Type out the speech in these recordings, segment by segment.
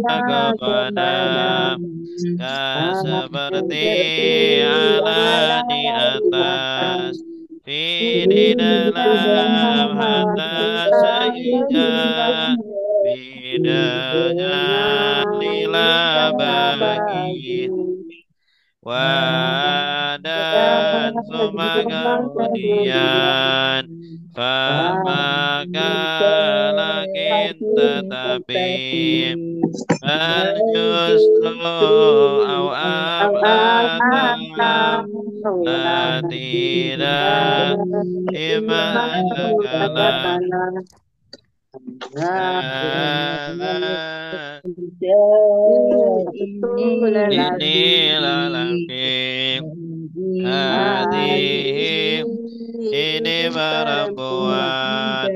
kepada seperti Allah di atas di dalam harta sehingga dengan bagi dan semua kemudian maka kita tapi justru la tidak iman inilah laki ini perempuan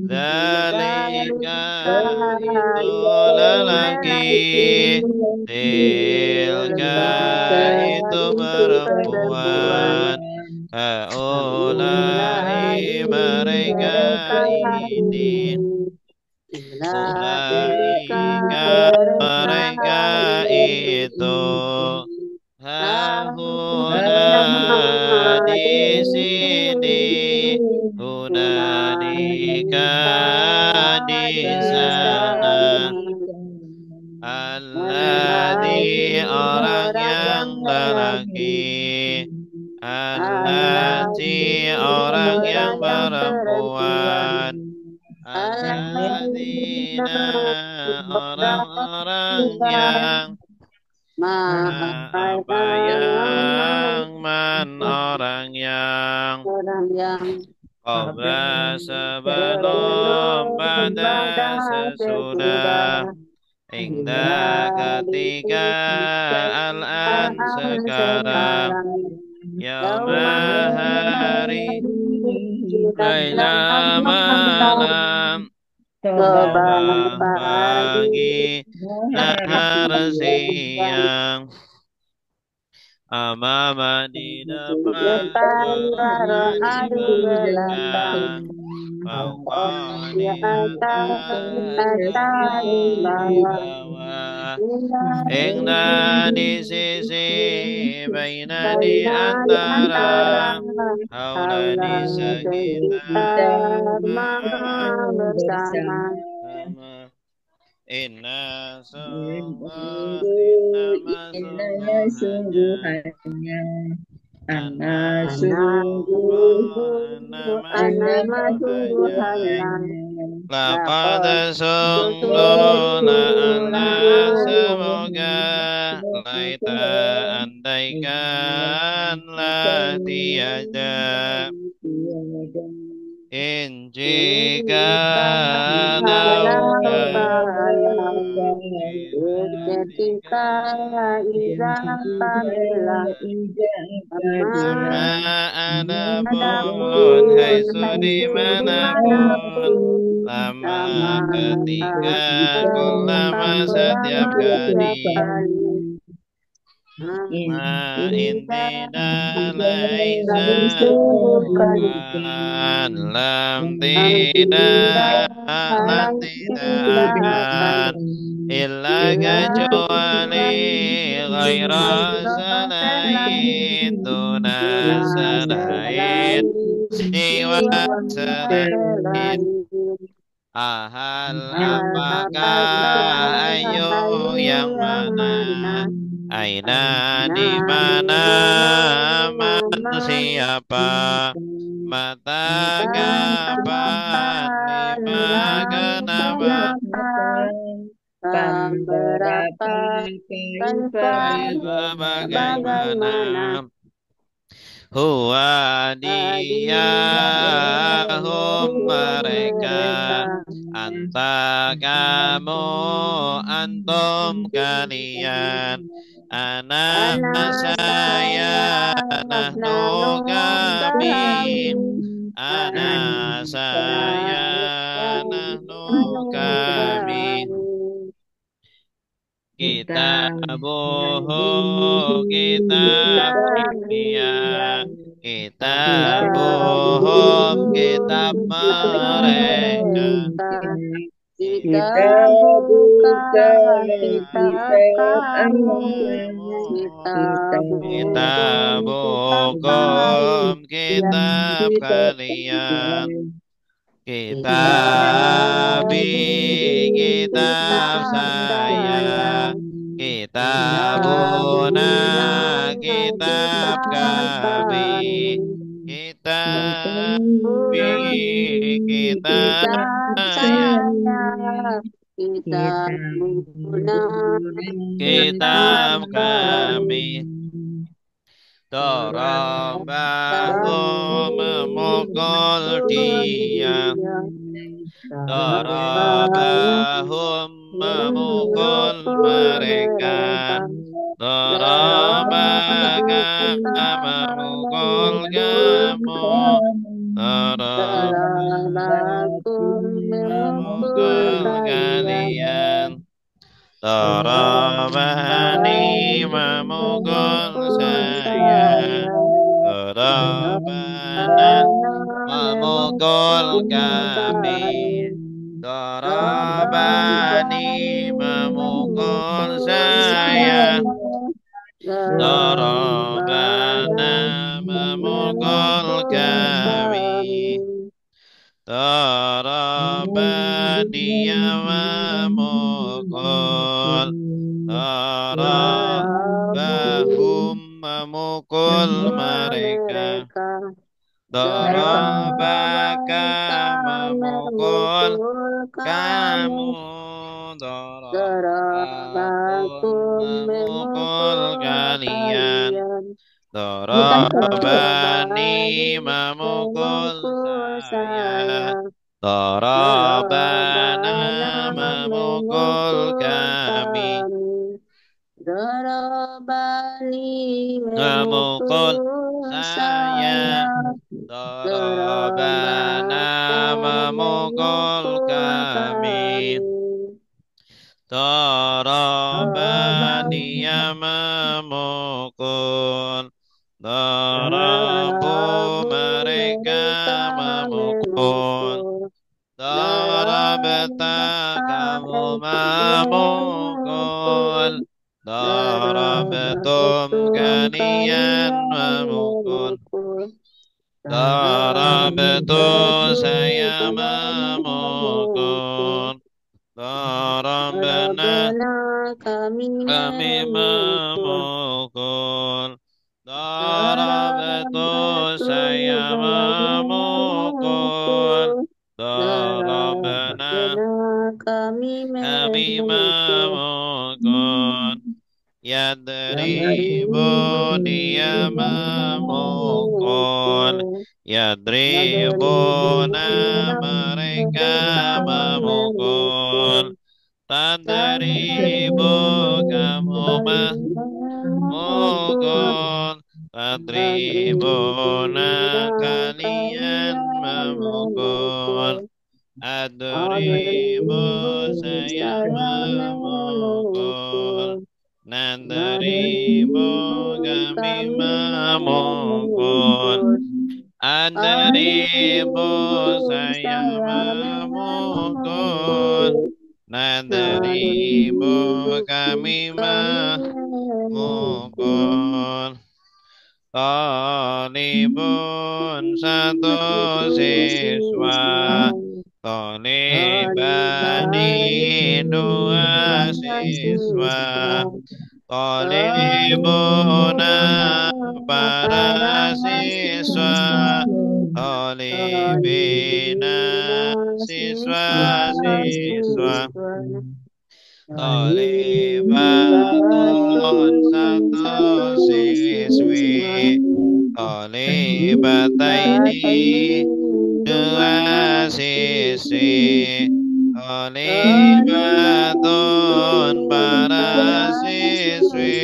zalika itu lelaki tilka itu perempuan haulai mereka ini mereka itu hahuna di sini hunalika di sana alladzi orang yang lelaki alladzi orang yang perempuan alladzina orang-orang yang apa yang orang yang qabla sebelum pada sesudah hingga ketika al-an sekarang yauma hari laila malam pagi nahar siang amama di depan di belakang fauqa di atas di bawah hingga di sisi baina di antara haula di sekitar bersama inna sungguhnya laqad sungguh semoga laita andaikanlah tiada in jika ketika ada pun hai di manapun lama ketika lama setiap kali intina laisa lam tidak akan illa kecuali ghaira selain tuna selain siwa selain ahal apakah ayo yang mana aina di mana siapa mata kapan lima kenapa berapa bagaimana huwa diyahum mereka anta kamu antum kalian anak saya nahnu kami anak saya nahnu kami kitab dia kitab mereka Kita Kita buka buka kitab kitab kamu, kamu, kita kita Kita bukum kitab bukum kalian, kitab kitab kalian. kita Kitab kitab kitab saya. saya, kita Kitabuna kitab kitab kami. kami, Kitab kitab kitab saya. saya, kitab guna Kitab kitab kami. kami. Darabahum memukul dia. Darabahum memukul mereka. Darabaka memukul kamu. Darabakum memukul Memukul kalian, kalian. Darabani memukul memukul saya. saya. Darabana Darabana memukul memukul kami. kami. Darabani Darabani memukul memukul saya. saya. Darabana Darabana memukul memukul kami. kami. Darabani memukul. Darabahum Darabum memukul mereka. mereka. Darabaka Darabaka memukul memukul kamu. kamu. Darabakum Darabakum memukul memukul kalian. kalian. Darabani Darabani memukul memukul saya. saya. Darabana Darabana memukul memukul kami. kami. Darabani Memukul memukul saya. saya. Darabana Darabana memukul memukul kami. kami. Darabani Darabani memukul. Darabu Darabu mereka mereka memukul. memukul. Darabta kamu Darabata memukul. memukul. Darabatum Darabatum kalian kalian memukul. memukul. Darabtu Darabatu saya saya memukul. memukul. Darabana Darabana kami kami memukul. memukul. Darabtu Darabatu saya saya memukul. memukul. Darabana Darabana kami kami memukul. memukul. Dari Yadribu dia memukul. memukul. Yadribuna mereka Mereka memukul. memukul. Tadribu kamu Dari memukul. memukul. Tadribuna Adribuna kalian kalian memukul. memukul. Adribu Adribu saya saya memukul. memukul. Nandribu Adribu kami kami memukul. memukul. Adribu Adribu saya saya memukul. memukul. Nandribu Adribu kami kami memukul. memukul. Talibun satu siswa. Siswa Talibani Talibani dua dua siswa. siswa, Talibuna talibuna para para siswa. siswa, Talibina talibina siswa siswa-siswa. siswa, Talibatun talibatun satu satu siswa, siswi. Talibataini talibatani dua dua siswi. siswa. Talibatun Talibatun para para siswi. siswi,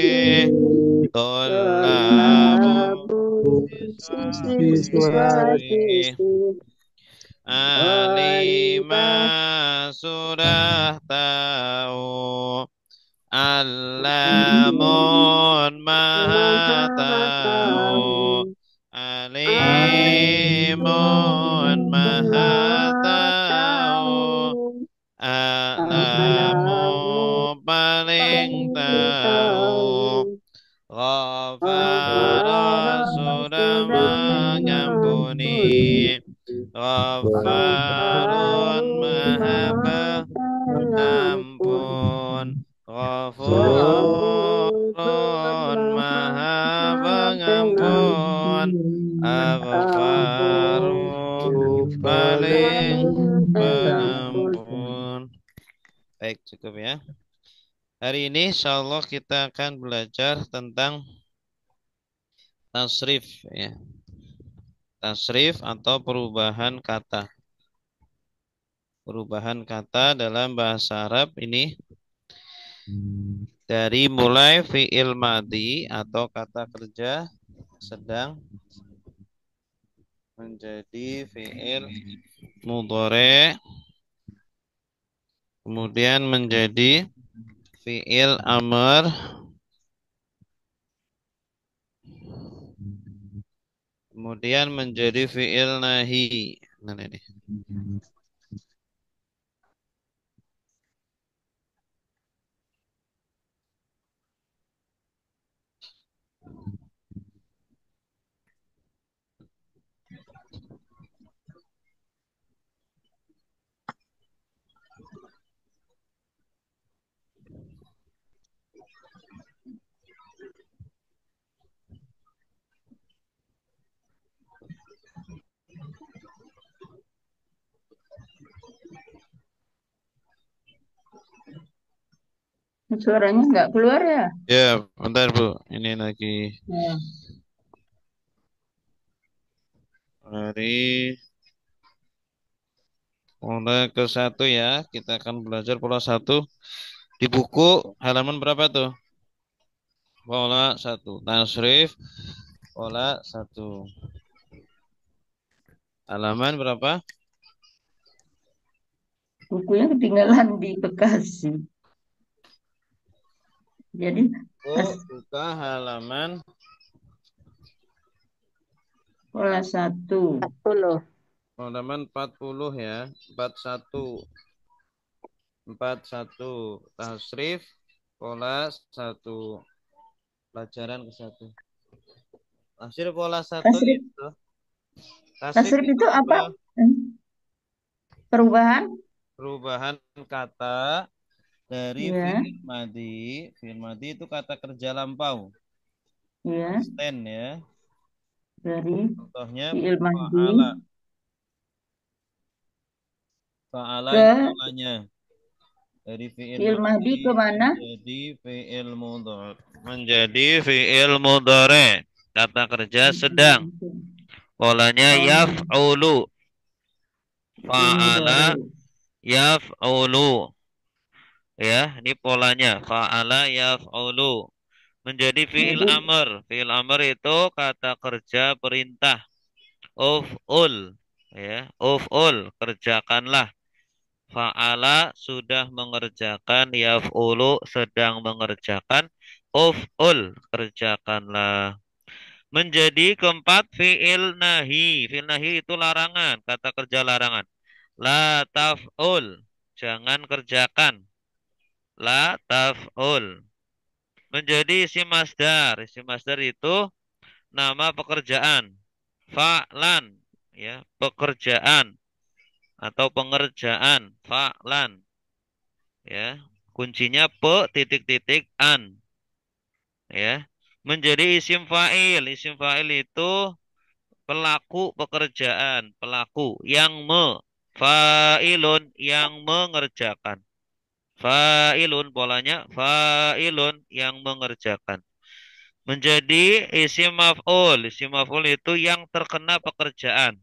Tolabun tolabun siswa siswa-siswi. siswi, talibat Alimah sudah tahu. Alamun maha maha tahu. tahu, Alimun alimun maha maha tahu. tahu, paling tahu. Ghafara sudah mengampuni. Ghafarun maha pengampun. Ghafurun maha pengampun. Aghfaru paling pengampun. Baik, cukup ya. Hari ini insya Allah kita akan belajar tentang tasrif ya. Tasrif atau perubahan kata. Perubahan kata dalam bahasa Arab ini dari mulai fi'il madhi atau kata kerja sedang menjadi fi'il mudhari, kemudian menjadi fi'il amr, kemudian menjadi fi'il nahi. Nah, ini. Suaranya nggak keluar ya? Ya, bentar Bu. Ini lagi Ya. dari pola ke-1 ya. Kita akan belajar pola 1 di buku halaman berapa tuh? Pola 1. Tasrif pola 1. Halaman berapa? Bukunya ketinggalan di Bekasi. Jadi Oh, buka halaman pola 1. 40. halaman 40 ya. 41. 41. Tasrif pola 1. Pelajaran ke-1. Tasrif pola 1 Tasrif, itu. Tasrif tasrif itu itu apa? apa? Hmm? Perubahan? Perubahan kata dari Ya, fi'il madhi. Fi'il madhi itu kata kerja lampau. ya. Past tense ya. Dari Contohnya fi'il madhi fa'ala. Fa'ala ke itu polanya. Dari fi'il fi'il madhi madhi ke mana? menjadi fi'il mudhari. Menjadi fi'il mudhari. Kata kerja sedang. Polanya Oh, yaf'ulu. fi'il Fa'ala mudhari. yaf'ulu. Ya, ini polanya. Fa'ala yaf'ulu. Menjadi fi'il Jadi, amr. Fi'il amr itu kata kerja perintah. Uf'ul. Ya, uf'ul. Kerjakanlah. Fa'ala sudah mengerjakan. Yaf'ulu sedang mengerjakan. Uf'ul. Kerjakanlah. Menjadi keempat fi'il nahi. Fi'il nahi itu larangan. Kata kerja larangan. La taf'ul. Jangan kerjakan. La taf'ul. Menjadi isim masdar. Isim masdar itu nama pekerjaan. Fa'lan, ya, pekerjaan atau pengerjaan. Fa'lan, ya. Kuncinya pe titik-titik an, ya. Menjadi isim fa'il. Isim fa'il itu pelaku pekerjaan, pelaku yang fa'ilun yang mengerjakan. Fa'ilun polanya fa'ilun yang mengerjakan. Menjadi isim maf'ul. Isim maf'ul itu yang terkena pekerjaan.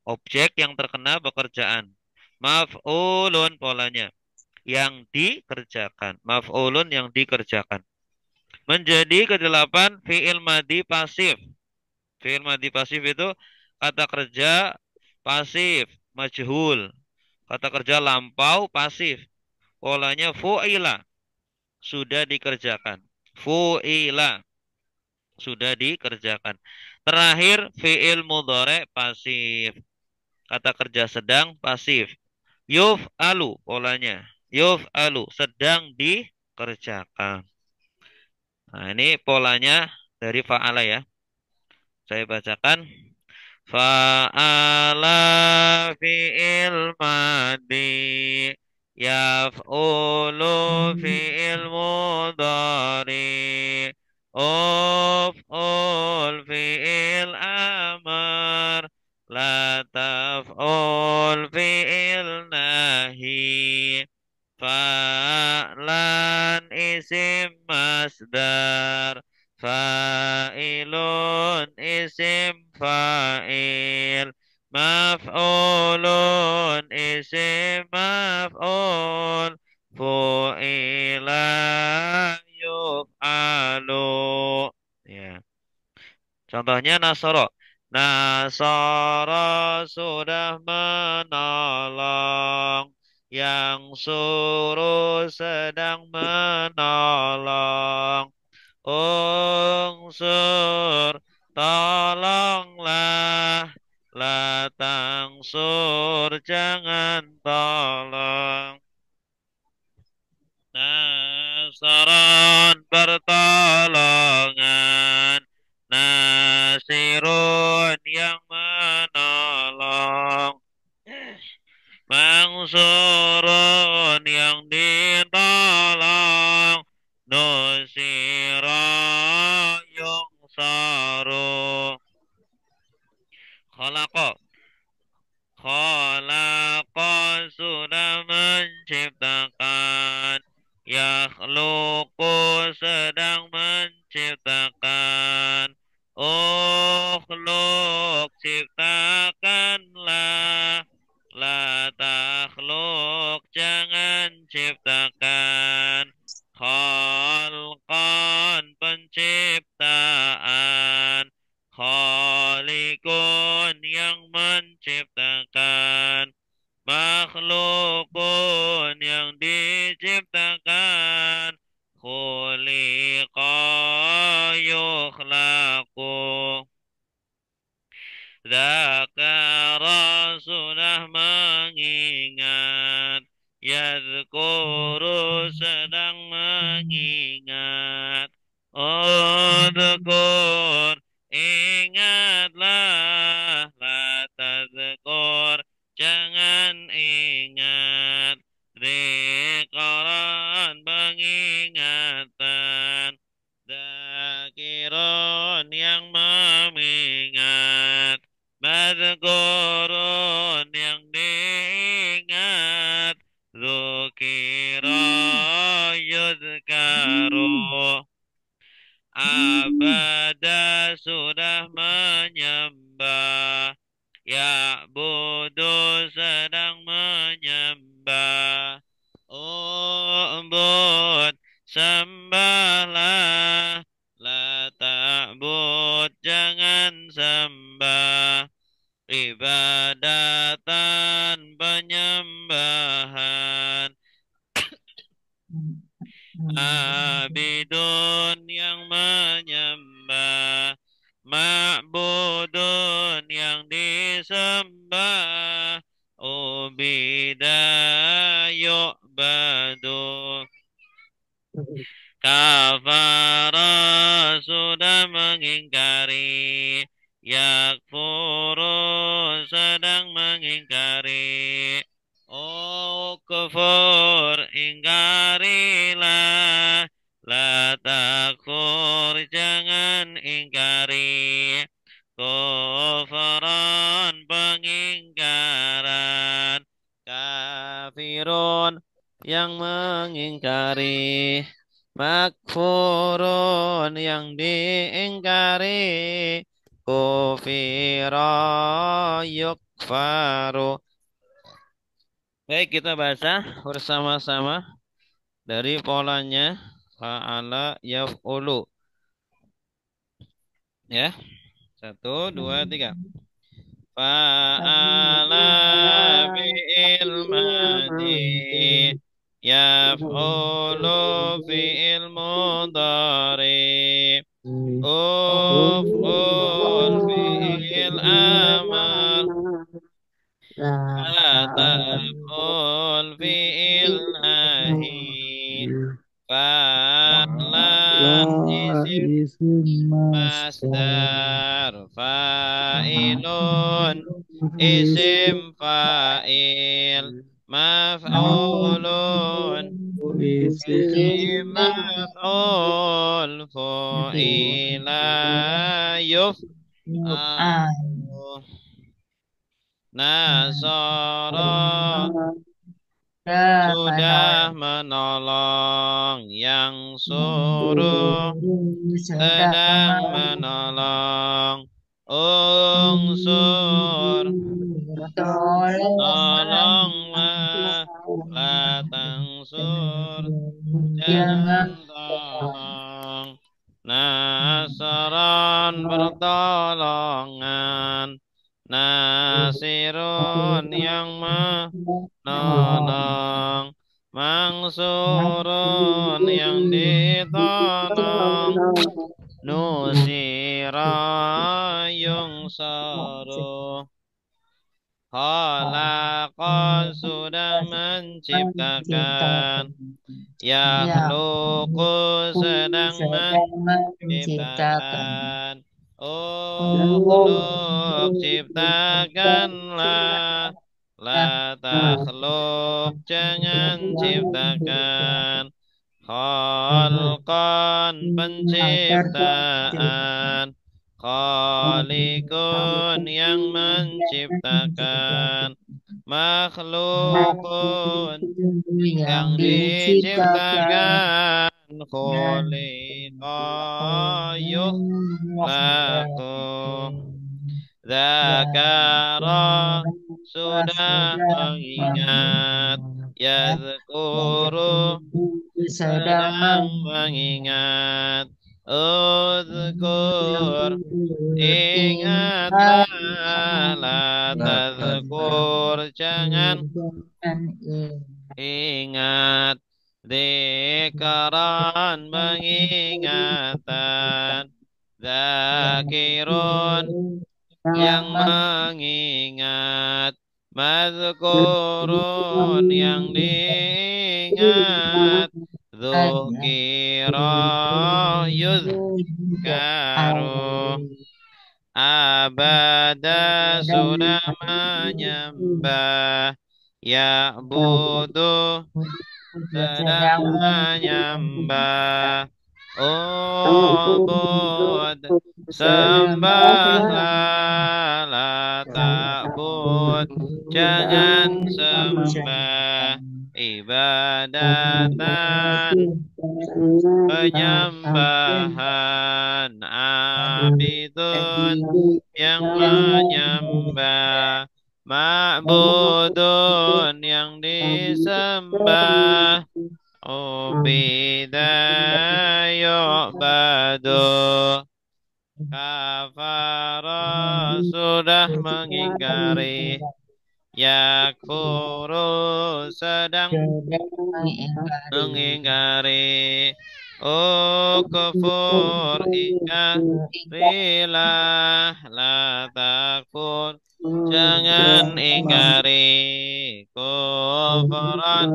Objek yang terkena pekerjaan. Maf'ulun polanya. Yang dikerjakan. Maf'ulun yang dikerjakan. Menjadi kedelapan fi'il madi pasif. Fi'il madi pasif itu kata kerja pasif. Majhul. Kata kerja lampau pasif. Polanya fu'ila. Sudah dikerjakan. Fu'ila. Sudah dikerjakan. Terakhir fi'il mudhari pasif. Kata kerja sedang pasif. Yuf'alu polanya. yuf'alu sedang dikerjakan. Nah, ini polanya dari fa'ala ya. Saya bacakan. Fa'ala fi'il madi yaf'ulu fi'il mudari uf'ul fi'il amar la taf'ul fi'il nahi fa'lan isim masdar fa'ilun isim fa'il maf'ulun isim maf'ul fu'ila yuf'alu ya. Contohnya Nasoro. Nasoro sudah menolong. Yang suruh sedang menolong. Unsur, tolonglah. La tangsur, jangan tolong. Nasaron pertolongan. Nasirun yang menolong. Mangsurun yang ditolong. Nusira yungsaru. Khalaqa. Khalaqa sudah menciptakan. Yakhluqu sedang menciptakan. Ukhluk ciptakanlah. La takhluk jangan ciptakan. Khalqan penciptaan. Khaliqun yang menciptakan. Makhlukun yang diciptakan. Khuliqa yukhlaqu. Zakara sudah mengingat. Yadhkuru sedang mengingat. Udhkur ingatlah. La tadhkur jangan ingat. Dzikran pengingatan. Dzakirun yang mengingat. Madzkurun yang diingat. Dzukira yudhkaru. Abada sudah menyembah. Ya'budu sedang menyembah. U'bud sembahlah. La ta'bud jangan sembah. Ibadatan penyembahan. Abidun yang menyembah. Ma'budun yang disembah. Ubida yu'badu. Kafara sudah mengingkari. Yakfuru sedang mengingkari. Oh kufur ingkarilah. La takfur jangan ingkari. Kufran pengingkaran. Kafirun yang mengingkari. Makfurun yang diingkari. Kufira yukfaru. Baik, kita baca bersama-sama dari polanya fa'ala yaf'ulu. Ya, satu, dua, tiga. Fa'ala fi'il madi yaf'ulu fi'il mudari uf'ul fi'il amal La la taf'ul fi'il isim isim masdar. masdar fa'ilun isim fa'il maf'ulun isim Isim maf'ul fu'ila Ah, yuf'alu nasara sudah menolong. menolong yang suruh Sedang sedang menolong unsur tolonglah la tangsur jangan jangan tolong nasaran pertolongan nasirun yang menolong mangsurun yang ditolong nusira yungsaru khalaqa sudah menciptakan yang yakhluqu sedang sedang menciptakan. menciptakan ukhluk ciptakanlah la takhluk jangan ciptakan khalqan penciptaan khaliqun yang menciptakan makhlukun Yang yang diciptakan diciptakan dan khuliqa makhluk yukhlaqu zakara sudah sudah mengingat yazkuru sedang sedang mengingat uzkur mengingat ingatlah la tazkur jangan ingat zikran pengingatan zakirun yang mengingat mazkurun yang diingat dzukira yuzkaru abada sudah menyembah ya'budu sedang sedang menyembah ubud sembah sembahlah la ta'bud jangan sembah ibadatan penyembahan abidun yang menyembah ma'budun yang disembah ubida yu'badu kafara sudah mengingkari yakfuru sedang mengingkari kufur ingkarilah la takfur jangan ingkari kufran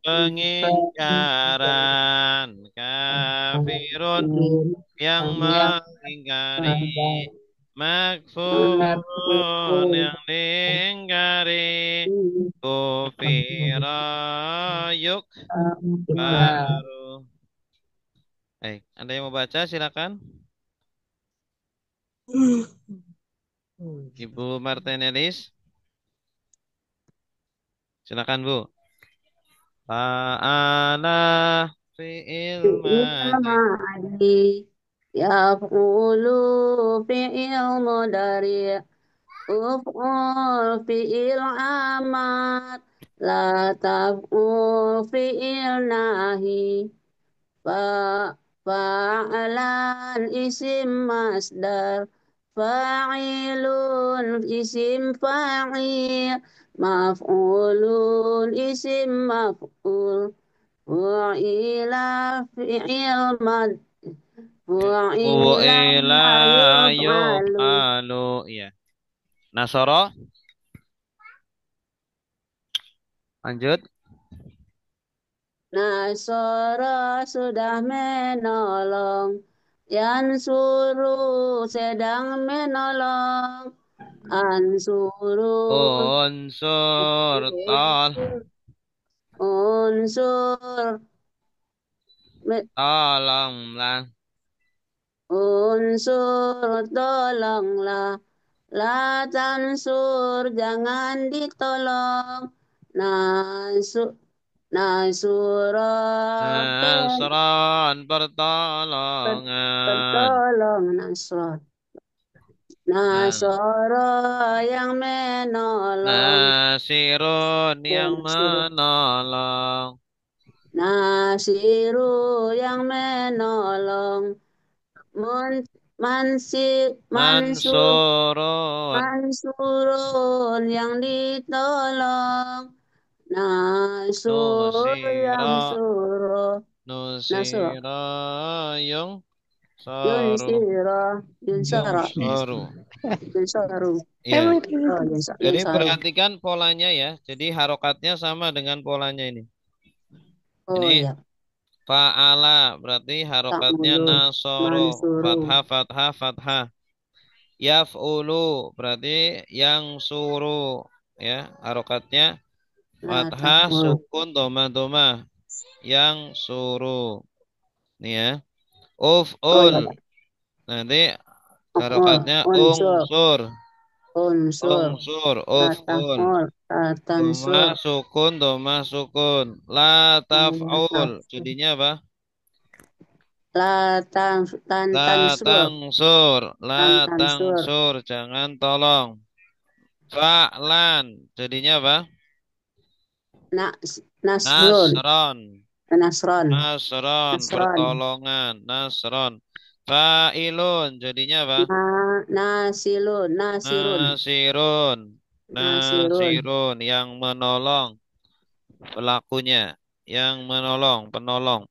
pengingkaran kafirun yang mengingkari makfurun yang diingkari kufira yuk baru ada yang mau baca silakan Ibu Martinelis silakan Bu fa'ala fi'il madi ma'adi yaf'ulu fi'il mudari uf'ul fi'il amad la taf'ul fi'il nahi fa fa'alan isim masdar fa'ilun isim fa'il maf'ulun isim maf'ul Fu'ila fi'il mad Fu'ila fu'ila yuf'alu yuf'alu ya Nasoro lanjut Nasara sudah menolong Yansuru sedang menolong. Ansurun. Unsur tol Unsur. tolonglah. Unsur tolonglah. La tansur jangan ditolong. Nasu Nasura Nasron pertolongan. Pertolong Nasrul. Nah, Nasoro yang menolong. Nasirun yang Nasir. menolong. Nasiru yang menolong. Mun, mansi, mansur, Mansurun mansurun yang ditolong. Nasur yang Nusira suruh. Nasur. Nusira yung saru Yunsiro. yung Yunsara. saru. Yunsaru. Ya, Oh, jadi Yunsaru. perhatikan polanya ya. Jadi harokatnya sama dengan polanya ini. Oh Ini ya. fa'ala berarti Tak harokatnya mulu. nasoro, Mansuru. fathah fathah fathah. Yaf'ulu berarti yang suruh ya, harokatnya La fathah taful. sukun doma doma yang suruh. Nih ya. Oh ya. Uf'ul nanti Taful. harokatnya Unsur. ungsur. Unsur. Ungsur La uf'ul. taful. La Doma tansur. sukun doma sukun. La La taf'ul taful. jadinya apa? La Tansur. tangsur, la Tansur. tangsur, jangan tolong. Fa'lan, jadinya apa? Nasrun. Nasron, Nasron. nasron, Nasron. pertolongan, nasron. Fa'ilun, jadinya apa? Nasilun. Nasirun. Nasirun, Nasirun. nasirun, yang menolong, pelakunya, yang menolong, penolong.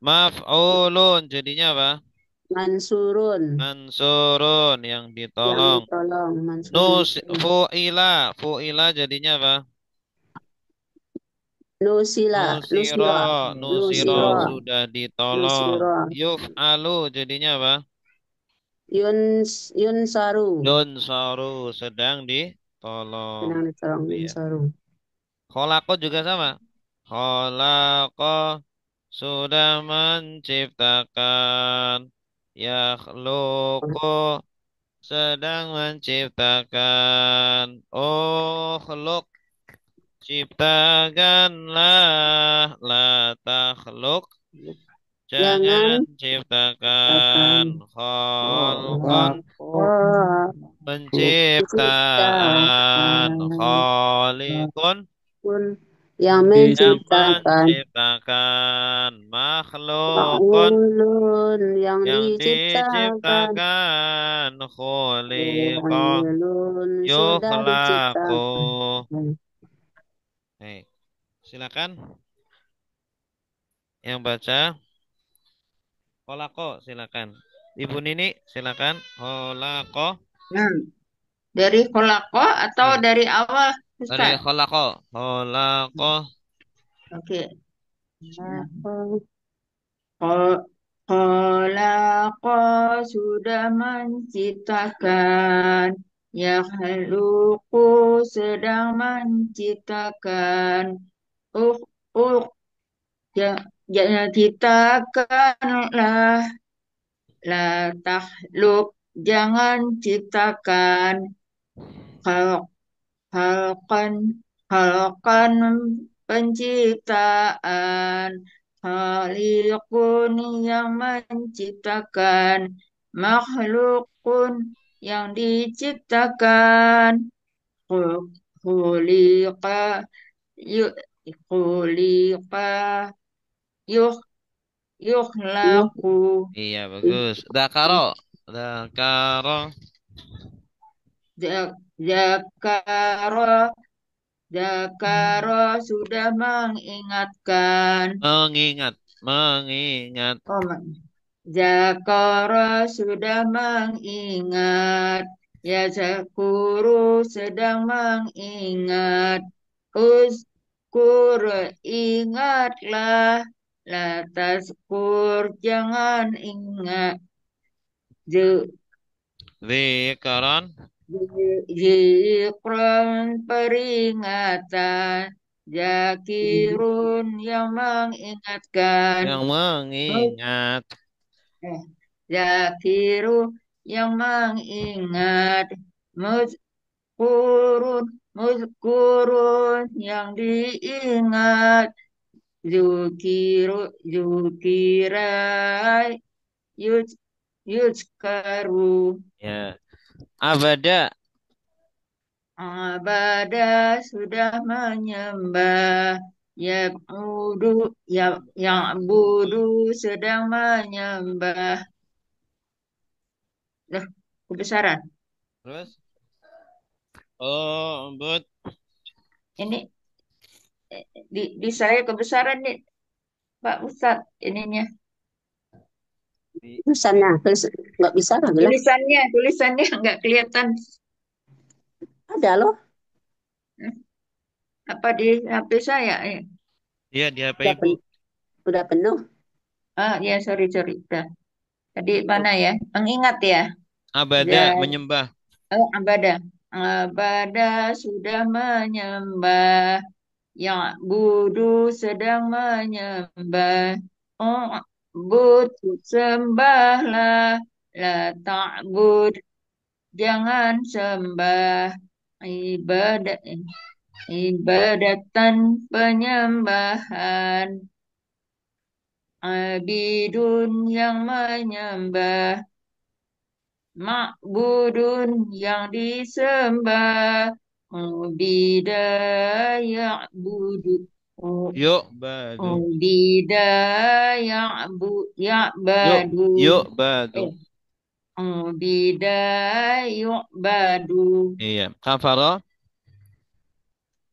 Maf'ulun, jadinya apa? Mansurun. Mansurun, yang Yang ditolong. ditolong. Mansurun. Fu'ila jadinya apa? Nusila. Nusiro, Nusira. nusiro Nusira. sudah ditolong. Nusira. Yuf'alu jadinya apa? Yunsaru. Yunsaru sedang ditolong. Senang ditolong. Iya. Yunsaru. Kholako juga sama. Kholako sudah menciptakan. Yakhluqu sedang menciptakan. Oh, khluk ciptakanlah, la takhluk, Jangan jangan katakan ciptakan, kholqan, oh, penciptaan, menciptakan khaliqun, pun yang yang menciptakan menciptakan, makhlukun, Fa'ulun yang yang diciptakan diciptakan, khuliqa, Fa'ulun sudah yukhlaqu. diciptakan. Baik, silakan yang baca. Holako silakan. Ibu Nini silakan. Holako. Nah, dari kolako atau Ya. dari awal, Dari Ustaz? holako. Holako. Oke. Ko- Kolako sudah menciptakan, Yakhluqu sedang menciptakan, uh, uh, ya, ya, ciptakanlah, la tahluk, jangan ciptakan, khalq, khalqan, khalqan penciptaan, khaliqun yang menciptakan, makhlukun yang diciptakan, khuliqa, yu- khuliqa, yuk, yukhlaqu. Iya bagus. Dakaro. Dakaro. Zakaro, Zakaro sudah mengingatkan. Mengingat. Mengingat. Oh, Zakaro sudah mengingat. Ya Zakuru sedang mengingat. Uskur ingatlah. La taskur jangan ingat. Je- Zikran. Zikron peringatan, Zakirun yang mengingatkan, Yang mengingat. eh, Zakiru yang mengingat, Muzkurun, Muzkurun yang diingat, Zukirai, Yuj, Yuzkaru. Ya. Abada. Abada sudah menyembah, yang budu sedang menyembah. Loh, kebesaran. Terus. Oh, but. Ini di saya kebesaran nih, Pak Ustadz. Ininya Tulisannya, nggak bisa lah, lah. tulisannya nggak kelihatan. Ada loh, Hmm, Apa di HP saya? Iya, di HP udah, Ibu. udah penuh. Ah, ya sorry. Dah. Tadi mana ya? Mengingat ya. Abada, menyembah. Abada. Abada sudah menyembah. Yang budu sedang menyembah. Oh, bud, sembahlah. La ta'bud, jangan sembah. Ibadat, ibadatan penyembahan. Abidun yang menyembah. Ma'budun yang disembah. Bidaya budu. Yuk, badu. Yuk, Ya'badu. yuk, badu. Eh, Ya'badu. Iya. Kafara.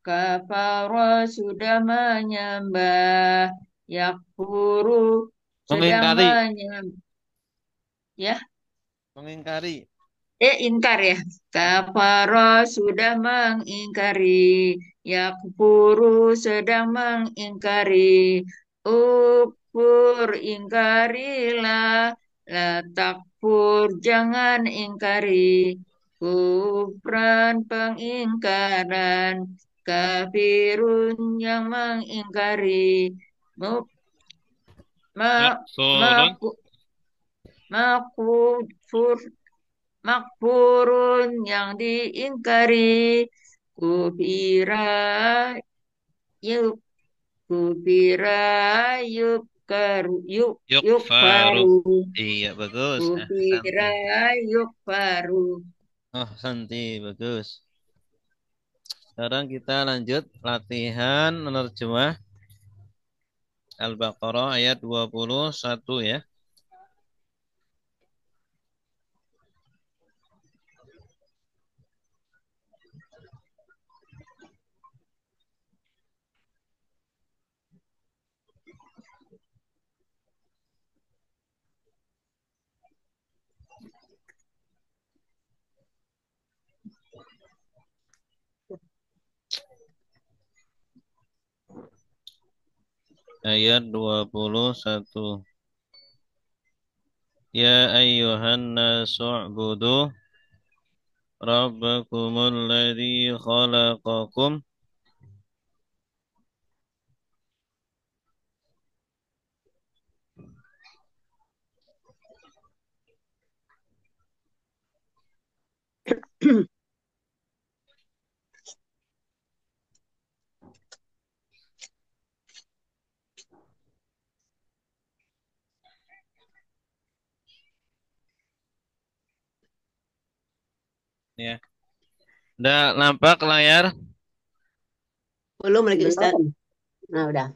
Kafara sudah menyembah. Yakfuru sedang Mengingkari. menyembah. Ya, Mengingkari. ingkar ya. Kafara sudah mengingkari. Yakfuru sedang mengingkari. Ukfur ingkarilah. La takfur jangan ingkari. Kufran pengingkaran. Kafirun yang mengingkari. Mu- ma- Maksurun. maku- Makufur makfurun yang diingkari, kufira yuk kufira Yukfaru. yukfaru, Iya, bagus. Santi. kufira yukfaru. Oh, Santi, bagus. Sekarang kita lanjut latihan menerjemah Al-Baqarah ayat 21 ya. Ayat 21. Ya ayyuhan nasu'budu rabbakumul ladzi khalaqakum. Ya. Udah nampak layar? Belum lagi Ustaz. Belum. Nah, udah.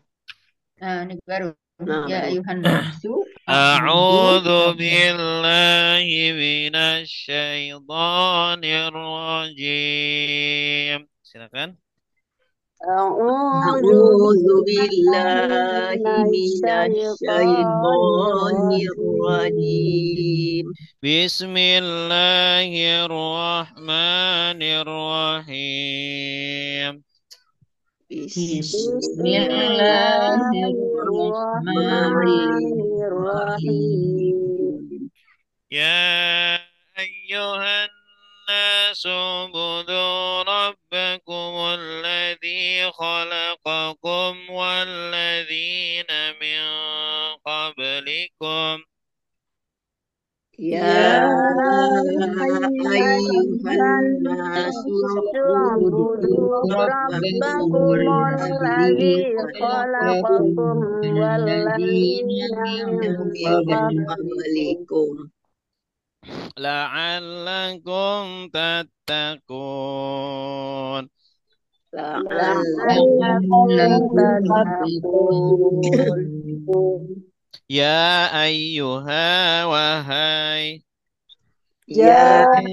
Nah, ini baru. Nah, Ya baru. ayuhan nasu a'budu A'udzu rabbakum. billahi minasy syaithanir rajim. Silakan. A'udzu A'udzu billahi billahi minasyaitonir minasyaitonir rajim. Bismillahirrahmanirrahim. Bismillahirrahmanirrahim. Bismillahirrahmanirrahim. يا أيها الناس اعبدوا ربكم الذي خلقكم والذين من قبلكم يا أيها أيها الناس الناس اعبدوا اعبدوا ربكم ربكم الذي الذي خلقكم خلقكم والذين من من قبلكم قبلكم لعلكم تتقون لعلكم تتقون. يا أيها وهي يا يا أيها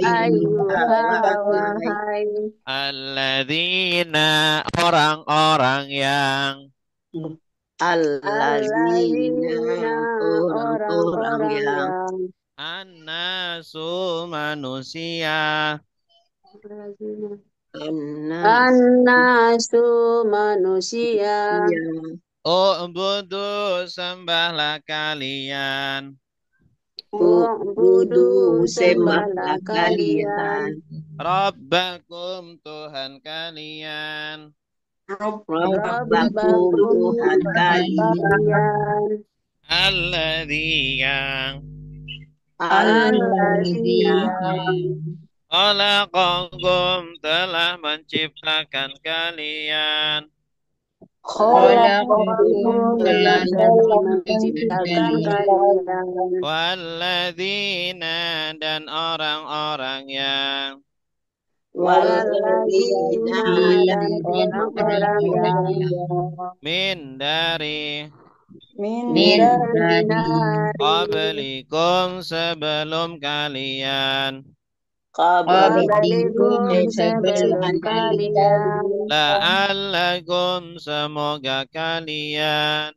أيها wahai wahai alladzina orang-orang yang allazina alladzina orang-orang orang-orang yang yang annasu manusia annas annasu manusia ubudu sembahlah kalian u'budu sembahlah sembahlah kalian kalian Rabbakum Tuhan kalian Rabbakum Rabbakum Tuhan Tuhan kalian kalian alladzi yang alladzi khalaqakum telah menciptakan kalian khalaqakum telah menciptakan kalian walladzina dan orang-orang yang walladzina walladzina dan orang-orang yang min dari min dari qablikum sebelum kalian qablikum sebelum sebelum kalian la'allakum semoga kalian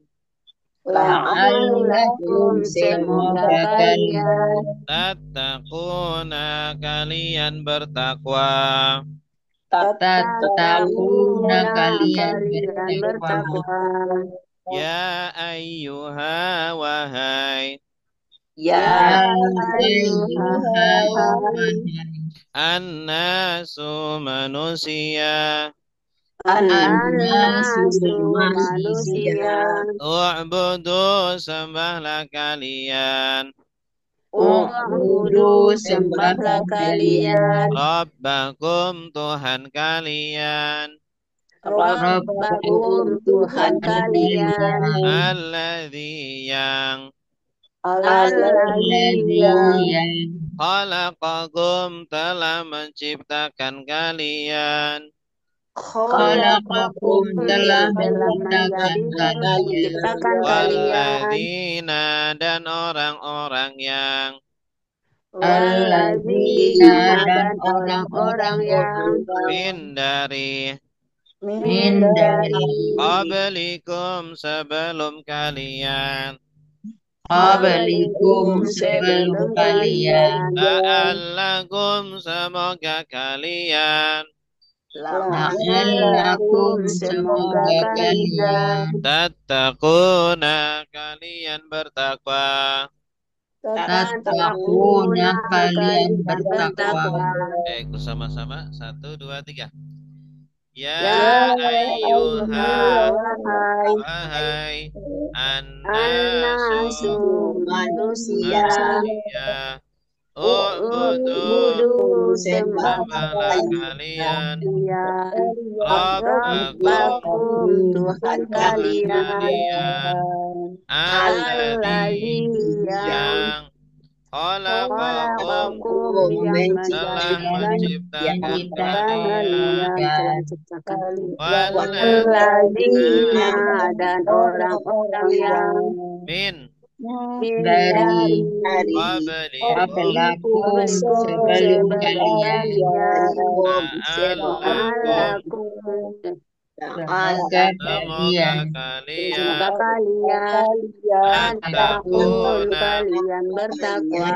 la'allakum semoga kalian tattaquna kalian bertakwa tattaquna kalian bertakwa. ya ayyuha wahai Ya ayyuhai annasu manusia annasu manusia u'budu sembahlah kalian u'budu sembahlah kalian Rabbakum Tuhan kalian Rabbakum Tuhan kalian alladzi yang alladzi khalaqakum telah menciptakan kalian khalaqakum telah menciptakan kalian walladzina dan orang-orang yang walladzina dan orang-orang yang min dari qablikum sebelum kalian qablikum sebelum kalian la'allakum semoga kalian la'allakum semoga kalian tattaquna kalian bertakwa tattaquna kalian bertakwa. Bersama-sama 1, 2, 3 Ya Ya ayyuha wahai wahai annasu annasu manusia manusia u'budu u'budu sembahlah sembahlah kalian kalian Rabbakum Rabbakum Tuhan kalian alladzi alladzi yang khalaqakum khalaqakum yang telah menciptakan kalian kalian walladzina dan orang-orang yang min dari qablikum sebelum kalian la'allakum semoga kalian semoga kalian takut kalian bertakwa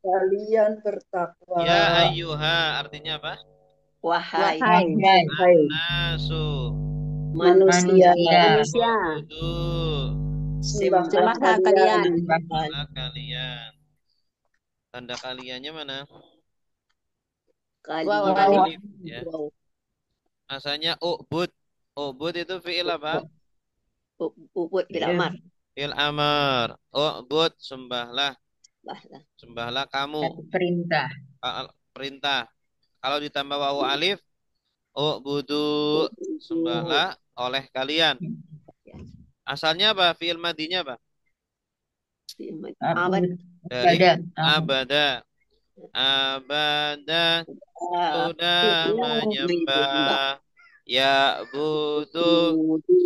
kalian bertakwa ya ayyuha artinya apa wahai nasu manusia ubudu Sembahlah Sembahlah kalian. Sembahlah kalian. Tanda kaliannya mana? Waw kalian. alif. Alif ya. Wow. Asalnya ubud. Ubud itu fi'il apa? Ubud bil amar. Fi'il amar. Ubud sembahlah. Sembahlah. Sembahlah kamu. Satu perintah. Perintah. Kalau ditambah wawu alif, ubudu sembahlah oleh kalian. Asalnya apa? Fi'il madinya apa? Abad. Dari Ada. abada. Abada sudah menyembah. Ya butuh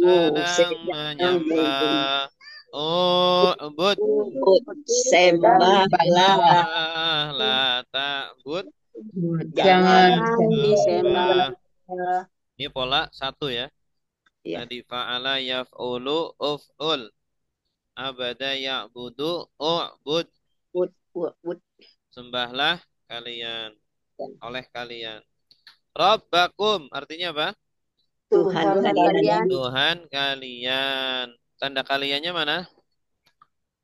sedang menyembah. Ubud Sembahlah. la ta'bud Jangan disembah. Ini pola satu ya. Ya. Tadi fa'ala yaf'ulu uf'ul. Abada ya'budu u'bud. Ubud. Sembahlah kalian oleh kalian. Rabbakum artinya apa? Tuhan kalian. Tuhan kalian. Tanda kaliannya mana?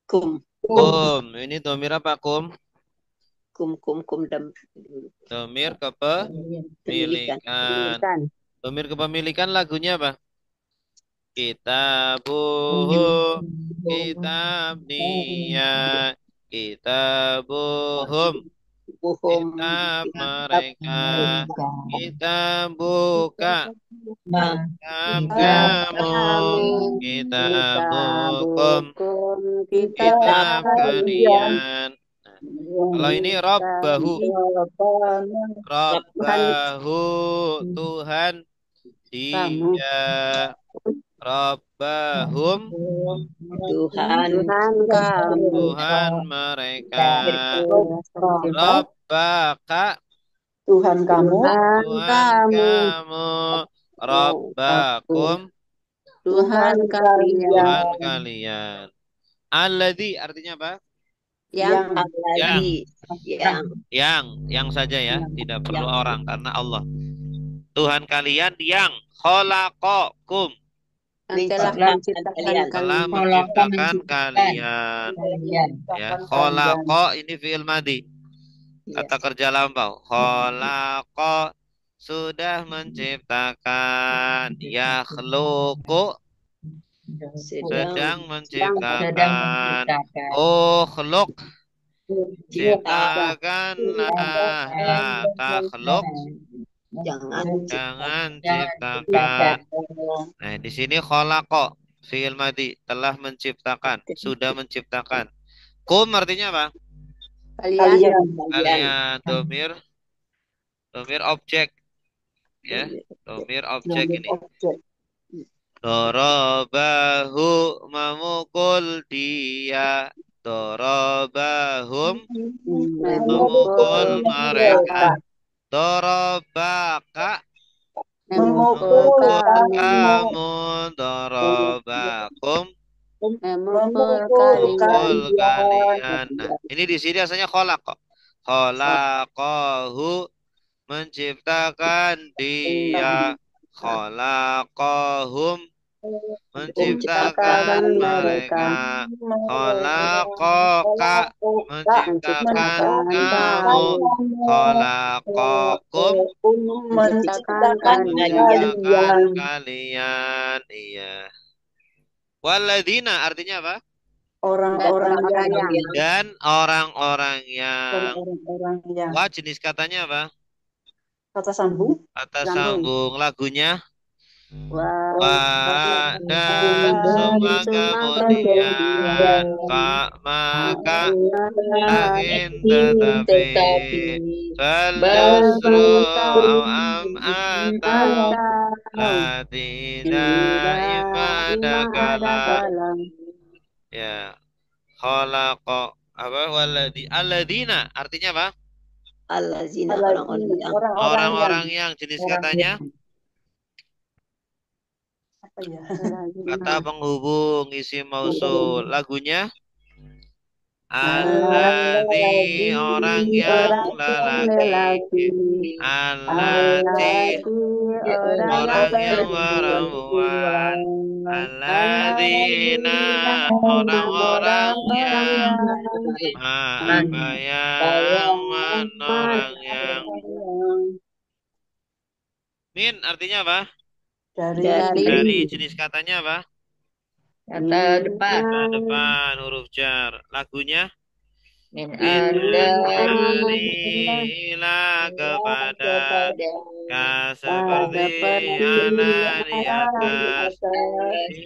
Kum. Kum. Ini domir apa kum? Kum dan Domir pendidikan. kepemilikan. Domir kepemilikan lagunya apa? Kitabuhu, kitab dia, kitabuhum, kitab mereka, kitab buka, kitab kamu, kitab bukum, kitab kalian. Kalau ini Rabbahu, Rabbahu Tuhan dia, Rabbahum Tuhan kamu. Tuhan mereka, Rabbaka Tuhan kamu, Tuhan kamu, Rabbakum Tuhan kalian. Tuhan kalian. Alladzi artinya apa? Yang lagi Yang saja ya, tidak perlu orang karena Allah. Tuhan kalian yang khalaqakum telah menciptakan telah kalian. menciptakan kalian. Ya, khalaqa ini fi'il madhi. Kata kerja lampau. Khalaqa sudah menciptakan. Yakhluqu sedang menciptakan. Ukhluk ciptakanlah. La takhluk jangan ciptakan. Nah, di sini khalaqa fi'il madhi telah menciptakan, sudah menciptakan. Kum artinya apa? Kalian. Kalian domir objek ya. Domir objek ini. Dorobahu memukul dia. Dorobahum memukul mereka. Dorobaka Memukul kamu. Dorobakum memukul memukul kalian. kalian. Nah, ini di sini asalnya kholaq. Kholaqahu menciptakan dia. Kholaqahum menciptakan mereka. Kholaqaka menciptakan kamu. Kholaqakum Menciptakan menciptakan kalian. Iya. Waladina artinya apa? orang-orang yang Dan orang-orang yang. orang-orang yang Wah, jenis katanya apa? kata sambung. Kata sambung. Lagunya. Wah, Dan semua kemudian maka angin tetapi Faljusru am'ata la tidak imadakala. Ya, khalaqa apa alladina artinya apa? Allazina Orang-orang yang jenis katanya Apa ya? kata penghubung isim mausul. Lagunya Alladzi orang yang lelaki. Allati orang yang perempuan. Alladzina orang-orang yang apa yang orang yang min artinya apa? Dari jenis katanya apa? Kata depan. Kata depan huruf jar. Lagunya Min min dari ila kepada ka seperti ana di atas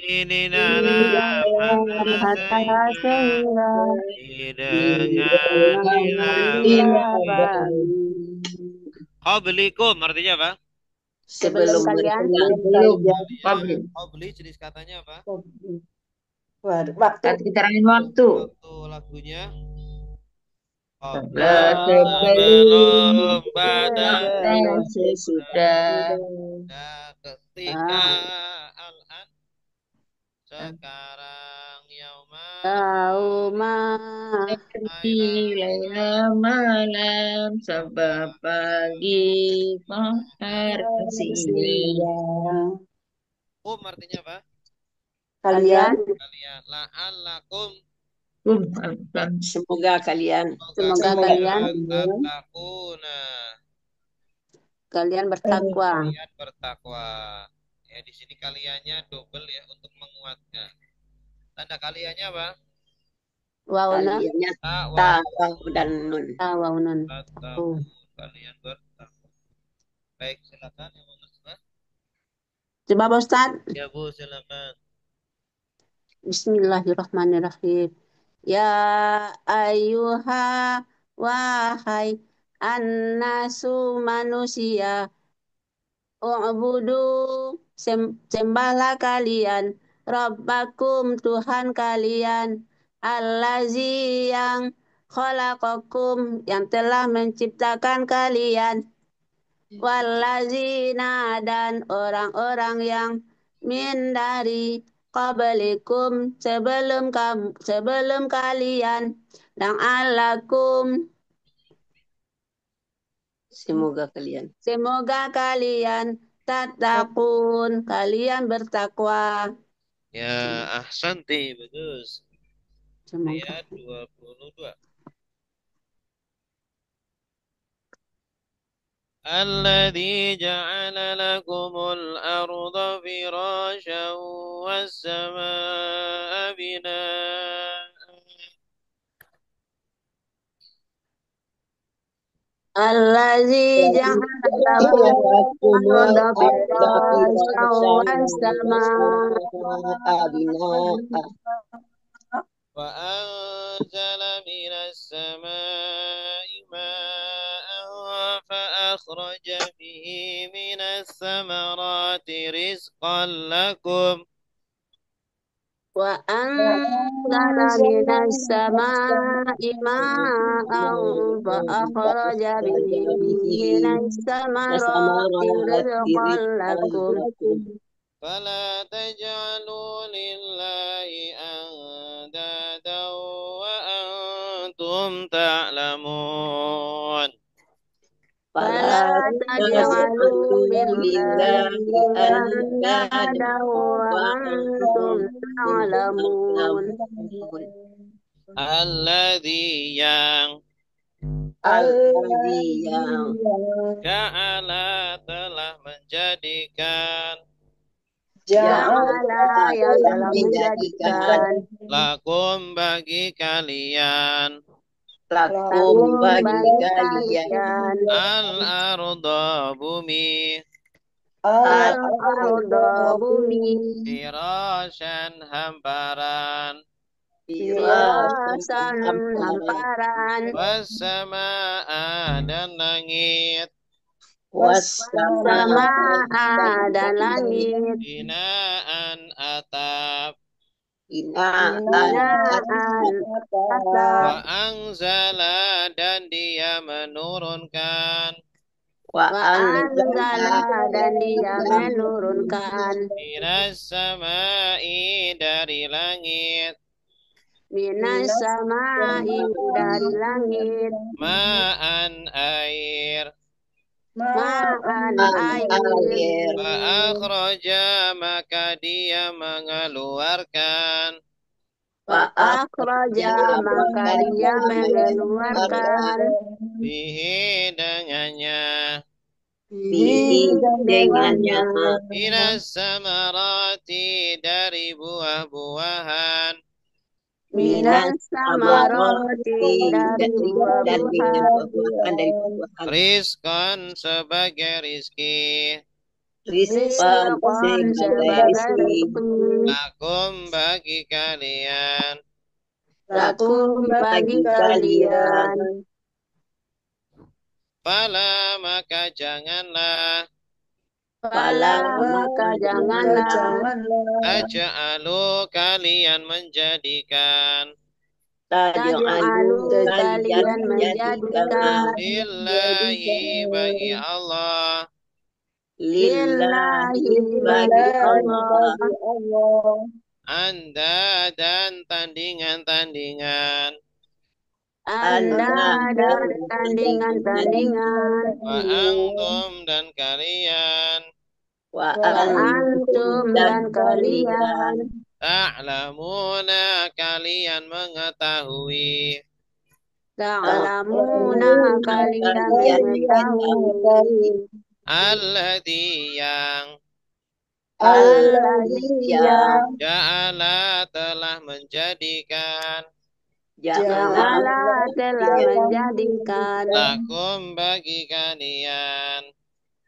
ini dalam hatta sehingga dengan nilai qablikum artinya apa? Sebelum kalian. Qabli jenis katanya apa? Waktu. keterangan waktu. Waktu lagunya Sebelum pada sesudah ketika al-an sekarang yauma Yauma bila malam sebab pagi hari sini. artinya apa? Kalian. Kalian la'allakum Semoga kalian tattaquna kalian bertakwa. kalian bertakwa. Ya di sini kaliannya double ya untuk menguatkan. Tanda kaliannya apa? Wauna kaliannya Ta dan nun. tawawunun. tattaqun. Kalian bertakwa. Baik, silakan yang mau nusbah. Coba Pak Ustaz. Ya Bu, silakan. Bismillahirrahmanirrahim. Ya ayyuha wahai annasu manusia u'budu sembahlah kalian Rabbakum Tuhan kalian allazi yang khalaqakum yang telah menciptakan kalian wallazina dan orang-orang yang min dari qablikum sebelum kalian dan alakum Semoga kalian tattaqun kalian bertakwa. Ya, ahsanti, bagus. Semoga. Ayat 22. الذي جعل لكم الأرض فراشا والسماء بناء Allazi ja'ala lakum al-arda firasyan وأنزل من السماء ماء فأخرج به من الثمرات رزقا لكم وأنزل من السماء ماء فأخرج به من الثمرات رزقا لكم فلا تجعلوا لله أندادا وأنتم تعلمون فلا تجعلوا لله أندادا وأنتم تعلمون الذي yang Ja'ala telah menjadikan Ja'ala yang telah menjadikan lakum bagi kalian al-arda bumi firasyan hamparan wassama'a dan langit binaan atap wa anzala dan dia menurunkan minas sama'i dari langit minas samai dari langit, ma'an air. ma'an air, air. Fa'akhraja maka dia mengeluarkan. akhraja maka dia mengeluarkan Bihi dengannya. Bihi dengannya. Minas samarati dari buah-buahan. minas samaroti dari buah-buahan, dari buah-buahan. Rizqan sebagai rizki. Rizqan rizqan sebagai sebagai rezeki. rezeki, Lakum bagi kalian. lakum bagi kalian, Fala maka janganlah. fala maka janganlah Taj'alu kalian menjadikan. taj'alu kalian menjadikan Lillahi bagi Allah. lillahi bagi Allah Anda dan tandingan-tandingan. Anda dan tandingan-tandingan, Wa antum dan kalian. Wa antum dan kalian Ta'lamuna kalian mengetahui. ta'lamuna kalian mengetahui Alladhi yang alladzi yang ja'ala telah menjadikan. ja'ala telah menjadikan Lakum bagi kalian.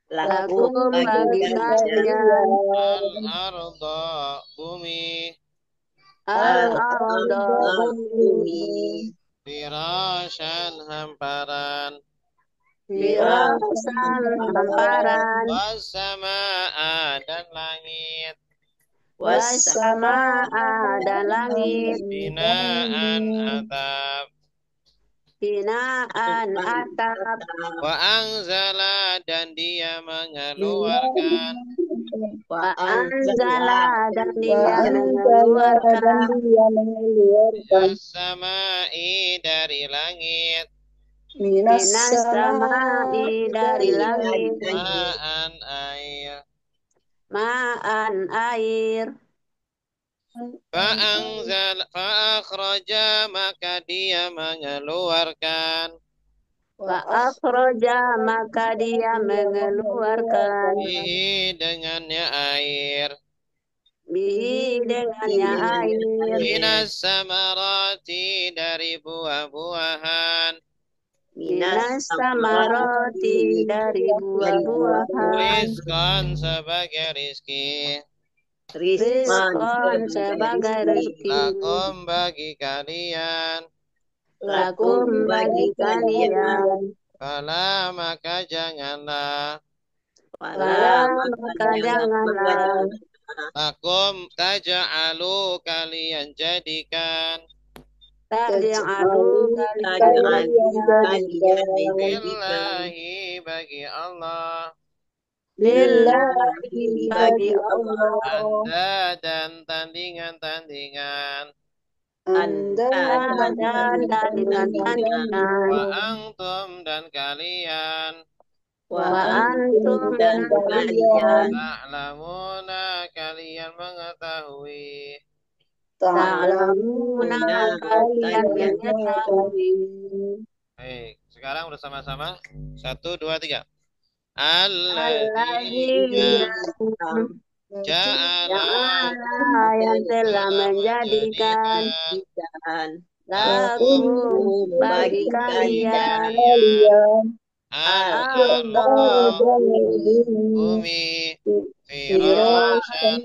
lakum bagi kalian Al-arda bumi. al-arda bumi. Firasyan hamparan. firasan hamparan Wassama'a dan langit. wassama'a dan langit Binaan atap. binaan atap Wa anzala dan dia mengeluarkan. wa anzala dan dia mengeluarkan As-sama'i dari langit. minas samai dari langit Ma'an air. ma'an air Fa'akhraja maka dia mengeluarkan. wa akhraja maka dia mengeluarkan Bihi dengannya air. bihi dengannya air Minas samarati dari buah-buahan. minas samaroti dari buah-buahan Rizqan sebagai rizki. rizqan sebagai rezeki Lakum bagi kalian. lakum bagi kalian Fala maka janganlah. fala maka janganlah Lakum taja'alu kalian jadikan. taj'alu kalian Lillahi bagi Allah. lillahi bagi Allah Anda dan tandingan-tandingan. dan tandingan-tandingan Wa antum dan kalian. wa antum dan kalian Ta'lamuna kalian mengetahui. ta'lamuna kalian mengetahui Baik, sekarang bersama-sama. 1, 2, 3. Alladzina Ja'ala yang telah menjadikan lakum bagi kalian Allah bumi firasyan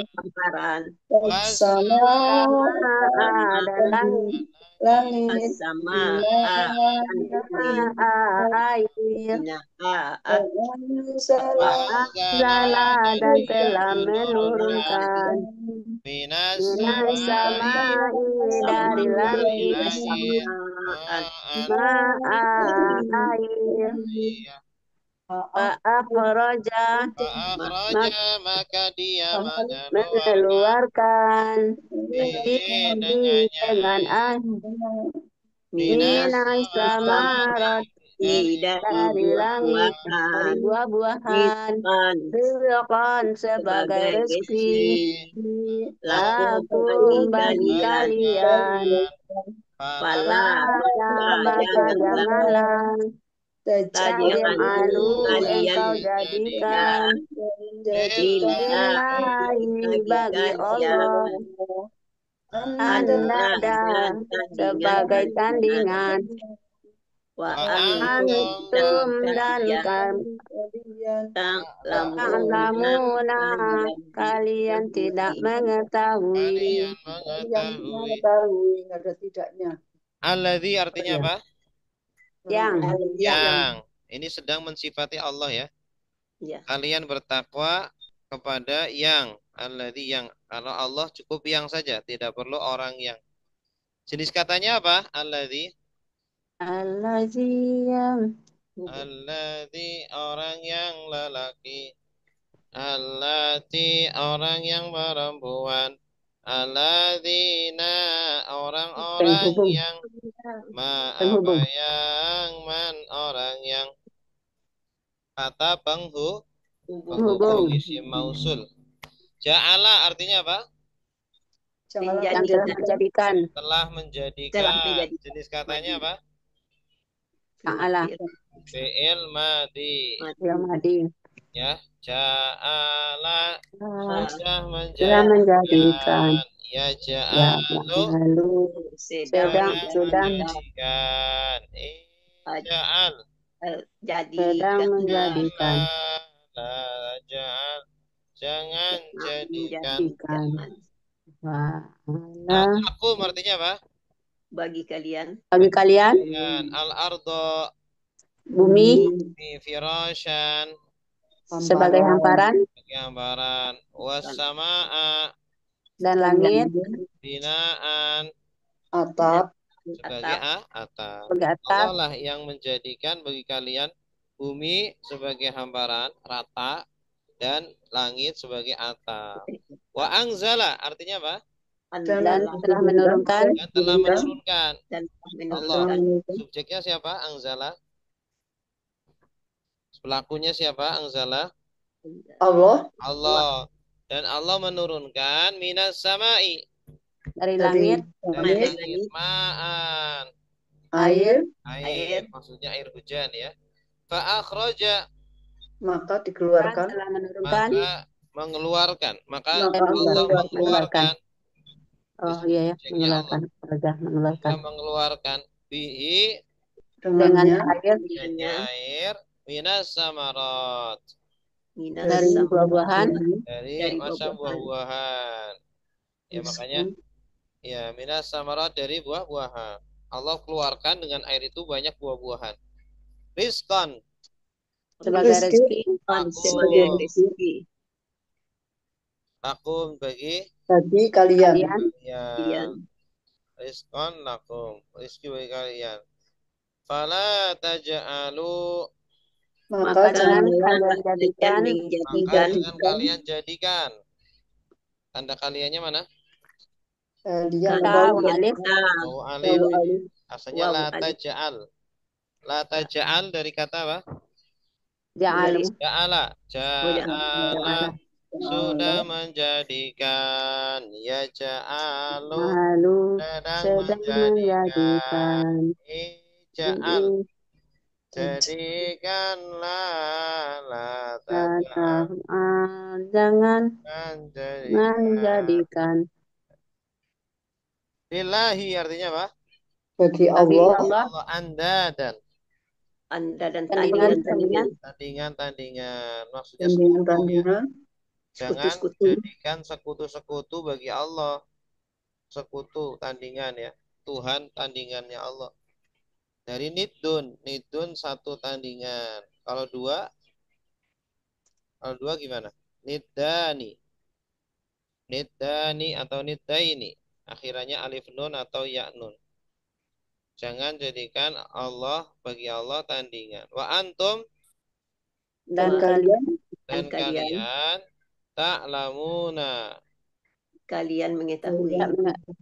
hamparan. dan langit Sama air Anzala dan telah menurunkan minas minas samai dari langit ma'a air Fa'akhraja Fa'akhraja maka dia mengeluarkan bihi bihi dengannya dengan Minas minas samarati samarat dari dari langit dari buah-buahan. buah-buahan Rizqan rizqan sebagai sebagai rezeki rezeki. Lakum lakum bagi kalian. kalian Fala pada maka Janganlah janganlah taj'alu taj'alu kalian engkau jadikan jadikan lillahi lillahi bagi bagi kalian Allah anda andada dan sebagai tandingan-tandingan tandingan wa wa antum antum dan antum dan kalian ta'lamuna ta'lamuna kalian kalian tidak kalian mengetahui mengetahui. Ada tidaknya. Alladzi artinya apa? yang Yang. Ini sedang mensifati Allah ya. ya Kalian bertakwa kepada yang. Alladzi yang. Kalau Allah cukup yang saja, tidak perlu orang yang. Jenis katanya apa? Alladzi. allazi yang Alladzi orang yang lelaki. Allati orang yang perempuan. Alladzina orang-orang penghubung yang apa penghubung yang orang yang kata penghubung penghubung isim mausul. Ja'ala artinya apa? yang telah menjadikan Telah telah menjadikan. menjadi Jenis katanya apa? ta'ala Fi'il madi. yang madi Ya, ja'ala sudah telah menjadikan. menjadikan Ya ya ja'alu lalu sedang sedang menjadikan. Ja'al sedang jadikan menjadikan la ja'al jangan jadikan. menjadikan Al wa'ala akum artinya apa? bagi kalian bagi kalian Dan al ardo bumi firasyan sebagai hamparan gambaran wasamaa dan langit binaan Atap. sebagai atap atap. sebagai Allah atap lah yang menjadikan bagi kalian bumi sebagai hamparan rata dan langit sebagai atap. Wa angzala artinya apa? dan telah menurunkan Dan telah menurunkan. dan Allah. menurunkan Subjeknya siapa? Angzala. Pelakunya siapa? Angzala. Allah Allah. Dan Allah menurunkan minas samai dari langit dari langit ma'an air air maksudnya air hujan ya. Fa akhraja maka dan dikeluarkan telah menurunkan maka dan Allah mengeluarkan mengeluarkan oh iya ya subjeknya Allah. mengeluarkan Allah mengeluarkan bihi dengan dengannya air dengannya air minas samarat minas dari sama buah-buahan dari dari masa buah-buahan buah-buahan. Ya makanya ya minas samarat dari buah-buahan. Allah keluarkan dengan air itu banyak buah-buahan. Rizqan sebagai rezeki sebagai lakum rezeki bagi bagi kalian. kalian kalian. Rizqan lakum rizki bagi kalian. Fala taj'alu Maka jangan janganlah kalian kalian maka menjadikan jangan kalian jadikan. Tanda kaliannya mana? kalian tahu bau alif Wawu alif. bau alif Asalnya Wawu la alif. taj'al. La taj'al dari kata apa? ja'alu Ja'ala. Ja'ala. Sudah menjadikan. Ya ja'alu. lalu Sedang sedang menjadikan. menjadikan Ja'al. Jadikanlah. La taj'al. jangan Menjadikan. menjadikan Lillahi artinya apa? bagi bagi Allah Allah Allah anda dan anda dan tandingan-tandingan tandingan-tandingan. Maksudnya sekutu ya. tandingan-tandingan Jangan sekutu-sekutu jadikan sekutu-sekutu bagi Allah. Sekutu tandingan ya. Tuhan tandingannya Allah. Dari nidun satu tandingan. Kalau dua gimana? Nidani. Nidani atau nidaini. Akhirannya alif nun atau ya nun. Jangan jadikan Allah bagi Allah tandingan. Wa antum Dan wa- kalian dan dan kalian kalian ta'lamuna. kalian mengetahui tidak mengetahui.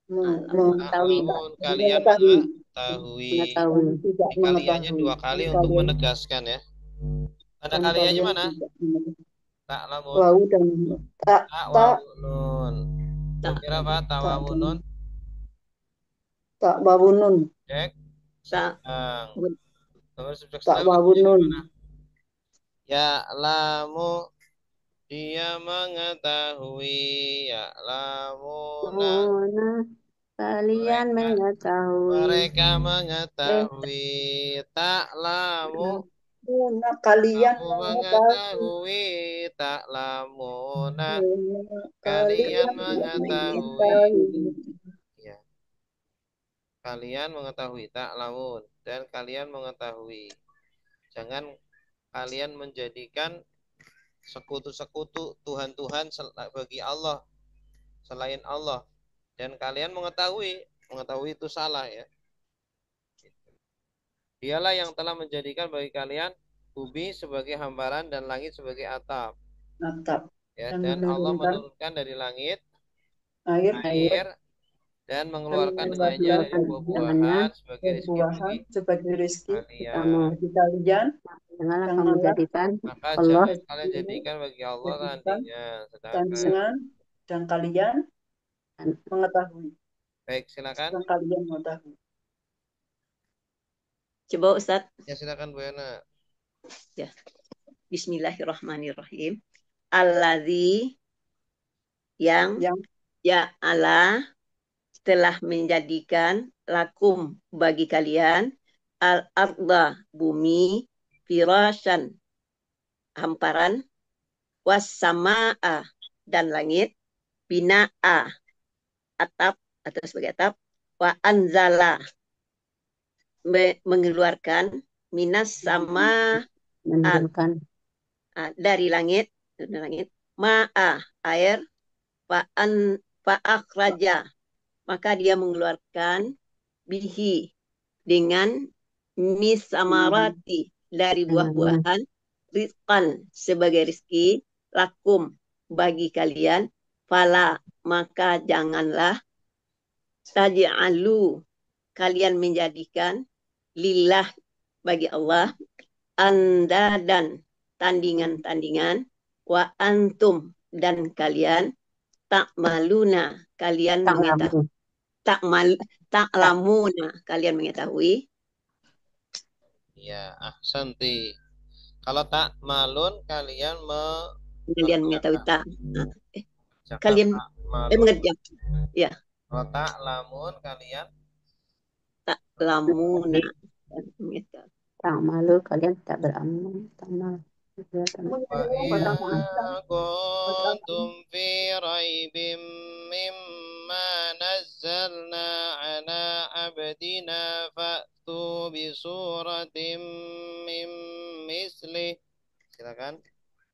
Ta'lamun, kalian Mengetahui. mengetahui. Mengetahui. Tidak Ini kaliannya mengetahui. dua kali Dan untuk kalian, menegaskan ya. Tanda dan kaliannya kalian mana? tidak mengetahui. Ta'lamun. Wau dan tak Wawu nun. tak Kira apa? Wawu nun. tak wawunun. Cek. tak Sedang. Terus subjek Tak sedang wawunun. mana? Ya lamu, dia mengetahui. Ya lamuna, Muna, kalian mengetahui. mereka mengetahui. Tak lamu, Kalian kamu mengetahui. mengetahui. Tak lamuna, Kalian kalian mengetahui. mengetahui. Ya, kalian mengetahui. Tak lamun, dan kalian mengetahui. Jangan kalian menjadikan sekutu-sekutu Tuhan-Tuhan bagi Allah selain Allah, dan kalian mengetahui itu salah ya. Dialah yang telah menjadikan bagi kalian bumi sebagai hamparan dan langit sebagai atap Atap. ya, Dan dan Allah menurunkan menurunkan dari langit air air dan mengeluarkan dengannya dari mengeluarkan buah-buahan sebagai rezeki buah-buahan bagi sebagai rezeki kalian. bagi kalian. Janganlah kamu Janganlah jadikan Maka Allah jangan kalian jadikan bagi Allah jadikan tandingan, sedangkan tandingan dan kalian mengetahui. baik silakan. Dan kalian mengetahui. coba Ustaz. Ya silakan Bu Yana. Ya. Bismillahirrahmanirrahim. Alladzi yang ja'ala telah menjadikan lakum bagi kalian al-arda bumi firasyan hamparan was samaa dan langit binaa atap atau sebagai atap wa anzala mengeluarkan minas sama menurunkan dari langit ma'a air fa'akhraja maka dia mengeluarkan bihi dengan misamarati dari buah-buahan rizqan sebagai rizki lakum bagi kalian fala maka janganlah taj'alu kalian menjadikan lillah bagi Allah anda dan tandingan-tandingan wa antum dan kalian tak maluna kalian mengetahui tak lamuna kalian mengetahui. Ya, ahsanti. Kalau tak malun kalian Mengetahui tak Jakarta kalian malun. mengerjakan ya Kalau tak lamun kalian tak lamuna tak malu kalian tak beramal tak malu. wa in kuntum fi raibim mimma nazzalna ala abdina fa'tu bi suratim mim mislih. Silakan.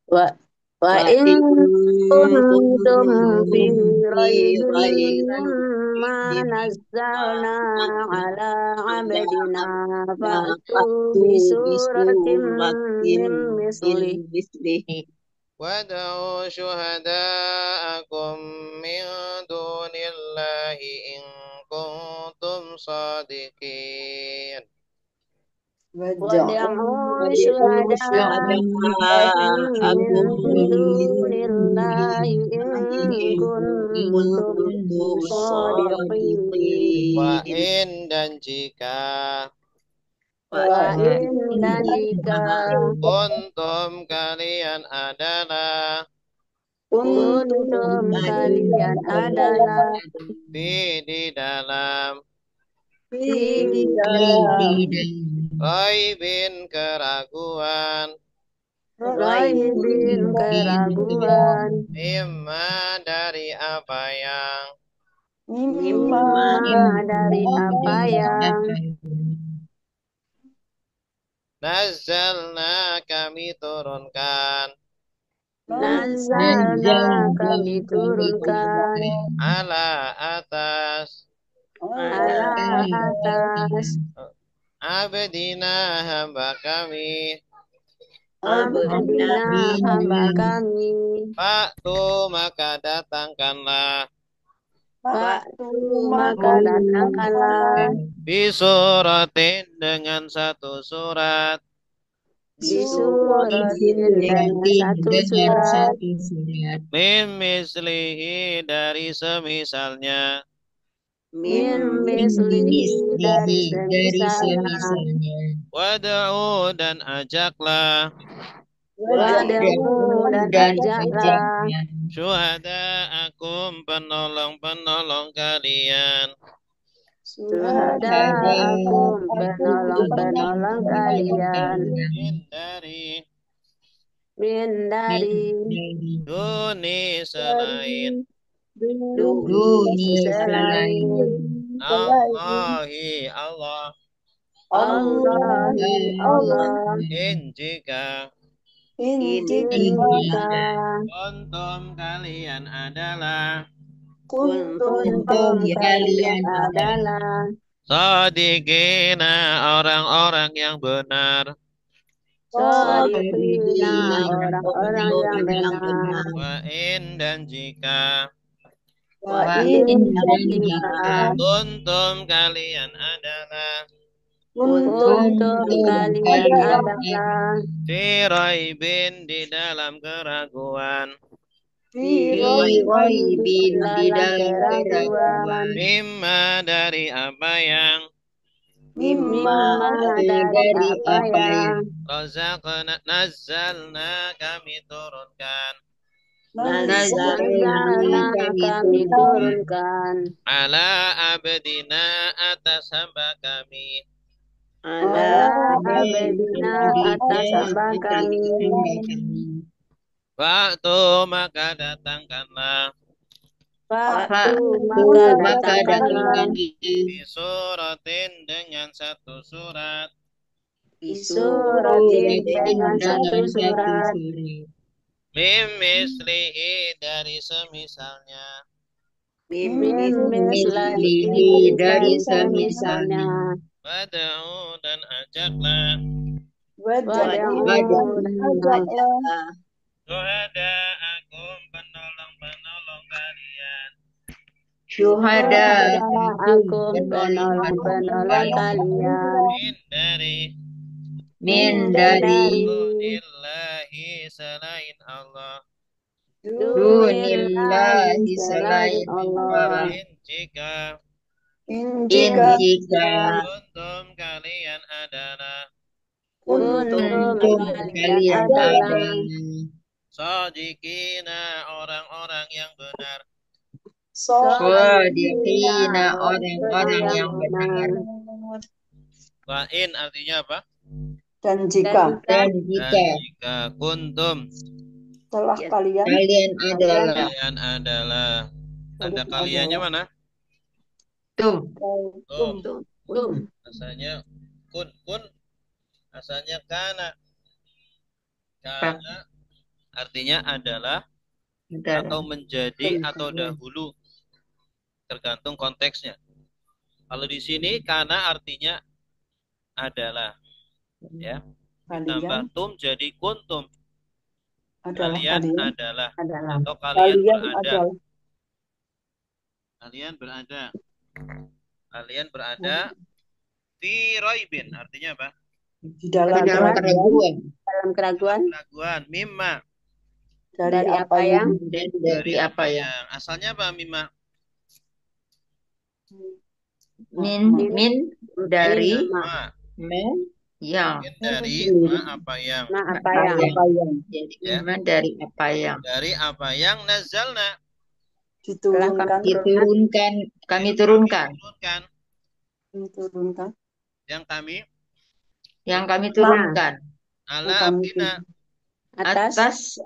Wa in kuntum fi raibin mimma nazzalna ala abdina fa'tu bi suratin min mislihi Wad'u syuhada'akum min dunillahi in kuntum sadiqin. wad'u syuhada'akum min dunillahi in kuntum shadiqin Wa in dan jika wa in dan jika kuntum kalian adalah kuntum kalian adalah di dalam di raibin keraguan raibin keraguan mimma dari apa yang nazzalna kami turunkan ala atas abdina hamba kami Abdina hamba kami. Fa'tu maka datangkanlah Waktu maka datangkanlah bisuratin dengan satu surat bisuratin dengan satu surat min mislihi dari semisalnya min mislihi dari semisalnya wad'u dan ajaklah wad'u dan ajaklah syuhada'akum penolong-penolong kalian syuhada'akum penolong-penolong kalian min dari min dari duni selain duni selain Allahi Allah Allahi Allah in jika jika kuntum kalian adalah kuntum kalian adalah shadiqina orang-orang yang benar shadiqina orang-orang yang benar wa in dan jika wa in jika kuntum kalian adalah kuntum kalian adalah fi raibin di dalam keraguan fi raibin di dalam keraguan mimma dari apa yang mimma dari apa yang razaqna nazzalna kami turunkan nazzalna kami turunkan ala abdina atas hamba kami ala abdina atas hamba kami waktu maka datangkanlah waktu maka datangkanlah di suratin dengan satu surat bisuratin dengan satu surat mim mislihi dari semisalnya min mislihi dari semisalnya wad'u dan ajaklah wad'u dan ajaklah syuhada'akum penolong-penolong kalian aku penolong-penolong kalian min dari dunillahi selain Allah dunillahi selain Allah in jika jika kuntum kalian adalah kuntum kalian adalah shadiqina orang-orang yang benar shadiqina orang-orang yang benar wa in artinya apa Dan jika dan jika kuntum telah kalian adalah tanda kaliannya mana Tum. tum asalnya kun asalnya kana artinya adalah atau menjadi atau dahulu tergantung konteksnya. Kalau di sini kana artinya adalah ya ditambah tum jadi kuntum kalian adalah atau kalian berada fi raibin artinya apa di dalam keraguan mimma dari apa yang asalnya apa mimma Min dari ma yang dari ma apa yang jadi iman dari apa yang nazalna kami turunkan yang kami turunkan ala abdina atas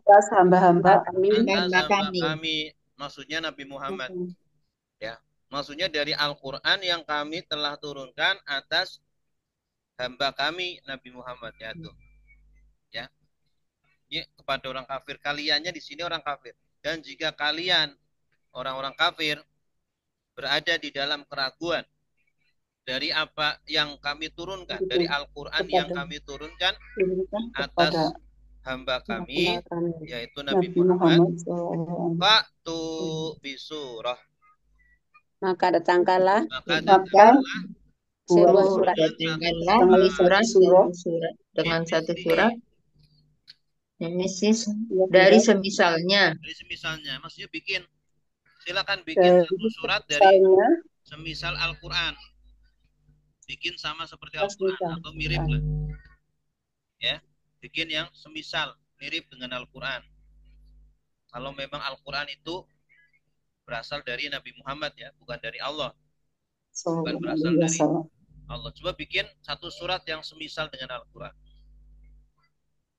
hamba-hamba kami maksudnya Nabi Muhammad ya maksudnya dari Al-Quran yang kami telah turunkan atas hamba kami Nabi Muhammad ya tuh ya ini kepada orang kafir kaliannya di sini orang kafir dan jika kalian orang-orang kafir berada di dalam keraguan dari apa yang kami turunkan dari Al-Quran yang kami turunkan atas hamba kami, kami. yaitu Nabi Nabi Muhammad, Muhammad SAW. fa'tu bisurah, Maka datangkanlah maka Maka datangkanlah sebuah Oh, surat datangkanlah dengan surat surah satu surat dengan satu mislihi, surat Nemesis yang dari benar semisalnya. dari semisalnya, maksudnya silakan bikin dari satu surat dari misalnya semisal Al-Quran, bikin sama seperti Al-Quran semisal. atau mirip lah, ya, bikin yang semisal mirip dengan Al-Quran. Kalau memang Al-Quran itu berasal dari Nabi Muhammad ya, bukan dari Allah, bukan berasal dari Allah. Coba bikin satu surat yang semisal dengan Al-Quran.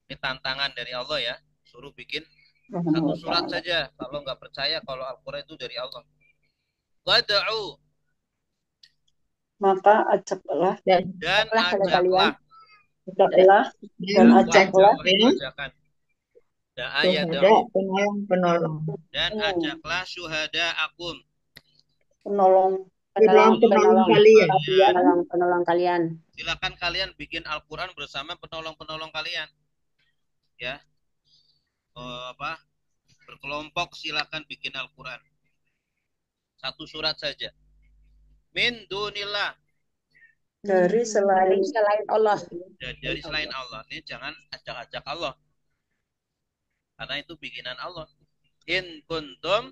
Ini tantangan dari Allah ya, suruh bikin satu surat saja. Kalau nggak percaya kalau Al-Quran itu dari Allah. Wada'u, Maka ajaklah dan ajaklah, dan ajaklah ajakan. Da'a Syuhada yada'u, penolong-penolong. dan ajaklah syuhada akum, penolong Penolong-penolong kalian. penolong kalian. silakan kalian bikin Al-Quran bersama penolong-penolong kalian, ya. Berkelompok silakan bikin Al-Quran satu surat saja. Min dunillah, dari selain Selain Allah. dari selain Allah. Ini jangan ajak-ajak Allah, karena itu bikinan Allah. In kuntum,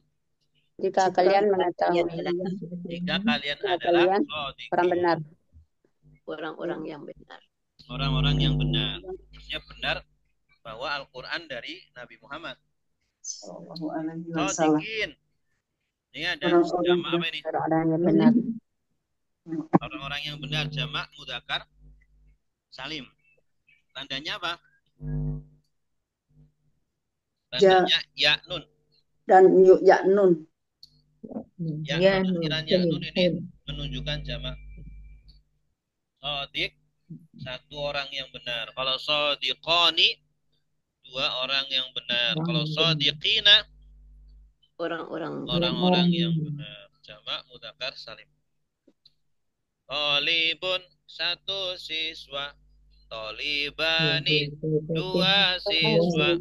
Jika kalian mengetahui jika kalian bahwa adalah kalian orang benar. Orang-orang yang benar. orang-orang yang benar. Maksudnya benar bahwa Al-Quran dari Nabi Muhammad. Sallallahu Alaihi Wasallam. Sodikin. Ini ada Orang-orang jamak apa ini? Orang yang benar. Orang-orang yang benar, jamak mudzakkar salim. Tandanya apa? Tandanya ya nun. Dan ya nun. Ya, akhiran ya nun ini menunjukkan jamak. Sodik, satu orang yang benar. Kalau sodiqoni, dua orang yang benar. Kalau sodiqina, orang-orang yang benar. Jamak mudzakkar salim. Tolibun, satu siswa. Tolibani, dua siswa.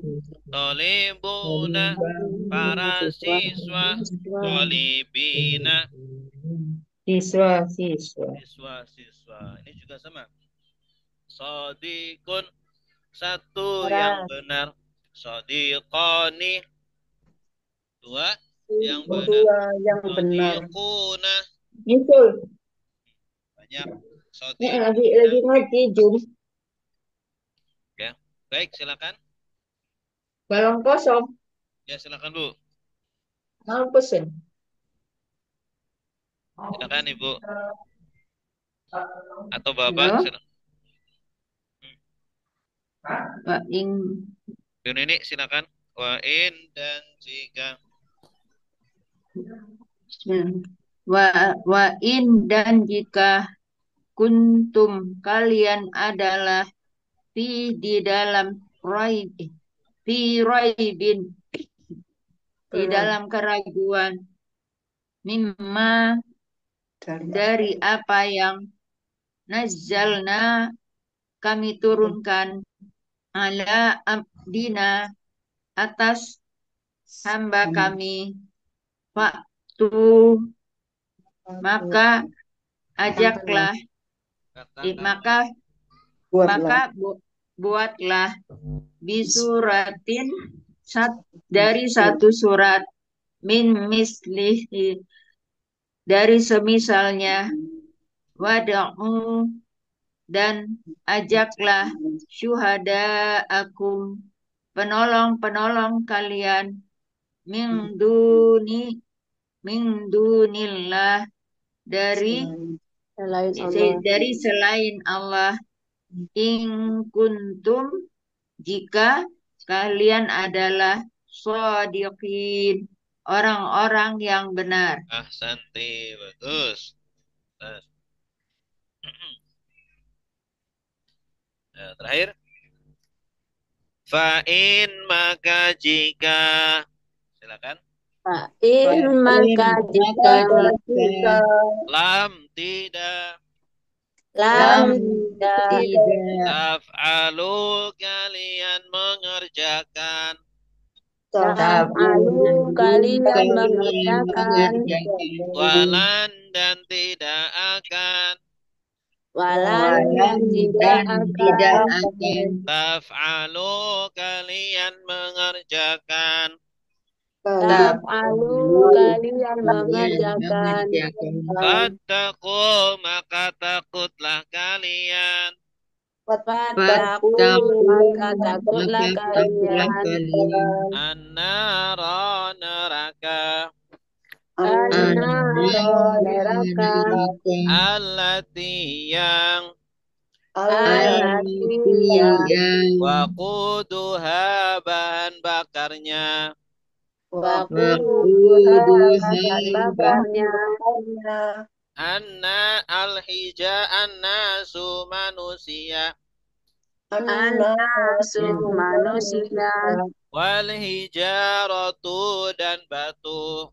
Tolibuna, para siswa. Tolibina, Siswa-siswa. siswa-siswa. Ini juga sama. Sodikun, satu yang benar. Sodiqoni, dua yang benar. Dua yang benar. Sodiquna, Itu. banyak. Lagi ngaji, Jum. Ya, baik, silakan. Balon kosong. Ya, silakan Bu. Mau pesen. Silakan Ibu atau Bapak. Ya. Silakan. Wa in Bu Nini, silakan. Wa in dan jika. wa in dan jika kuntum kalian adalah di dalam raibin di dalam keraguan mimma dari apa yang nazzalna kami turunkan ala abdina atas hamba kami waktu maka ajaklah maka buatlah bisuratin dari satu surat min mislihi dari semisalnya wada'u dan ajaklah syuhada akum penolong-penolong kalian min dunillah dari selain Allah in kuntum jika kalian adalah shodiqin orang-orang yang benar. Ahsanti, bagus. Nah, terakhir. Fa'in maka jika, silakan. Fa'in maka jika Lam tidak Lam Lam tidak. tidak. Taf'alu kalian mengerjakan. Taf'alu kalian Kalian mengerjakan. mengerjakan. Walan dan tidak akan. Walan dan tidak Dan tidak akan. akan. Taf'alu kalian mengerjakan. Taf'alu kalian mengerjakan. Fattaku maka takutlah kalian. Fattaku maka takutlah kalian. An-nara neraka. An-naro neraka. Allati yang Allati yang waquduha bahan bakarnya. waquduha bahan bakarnya. An-nasu manusia. An-nasu manusia. Wal hijaratu dan batu.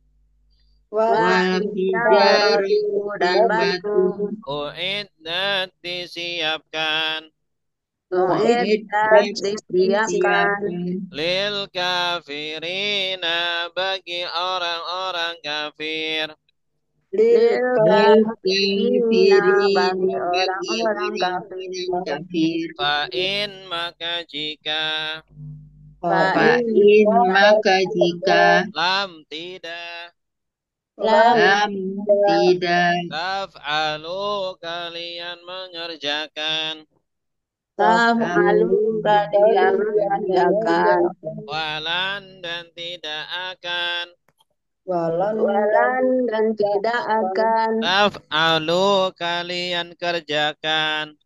Wal hijaratu dan batu. Uiddat disiapkan. Uiddat disiapkan. Lil kafirina bagi orang-orang kafir. Lil kafirina Kafirina bagi orang-orang kafir. Fa'in maka jika Fa'in maka jika lam tidak lam tidak taf'alu kalian mengerjakan. Taf'alu kalian mengerjakan. Walan dan tidak akan. Walan dan tidak akan. Taf'alu kalian kerjakan.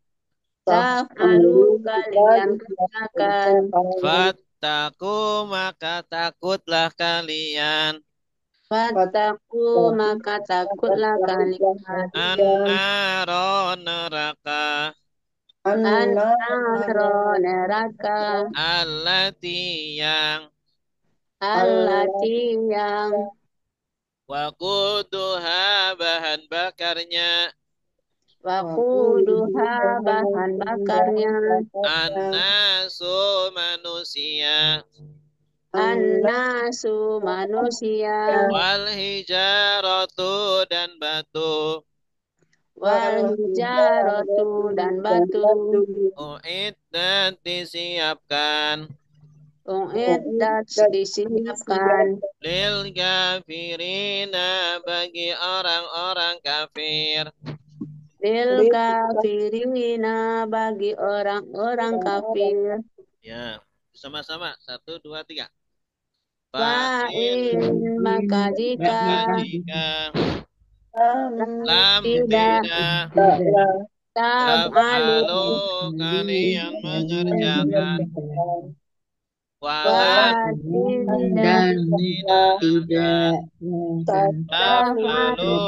Taf'alu kalian kerjakan. Fattaku maka takutlah kalian. Fattaku maka takutlah kalian. An-naro neraka. An-naro neraka. Allati yang Allati yang waquduha bahan bakarnya. waquduha bahan bakarnya. An-nasu manusia. An-nasu manusia. Wal hijaratu dan batu. Wal hijaratu dan batu. Uiddat disiapkan. Uiddat disiapkan. Lil kafirina bagi orang-orang kafir. Lil kafirina bagi orang-orang kafir. Ya, sama-sama. 1, 2, 3. Fa'in maka jika lam tidak taf'alu kalian mengerjakan. Walan dan tidak tidak taf'alu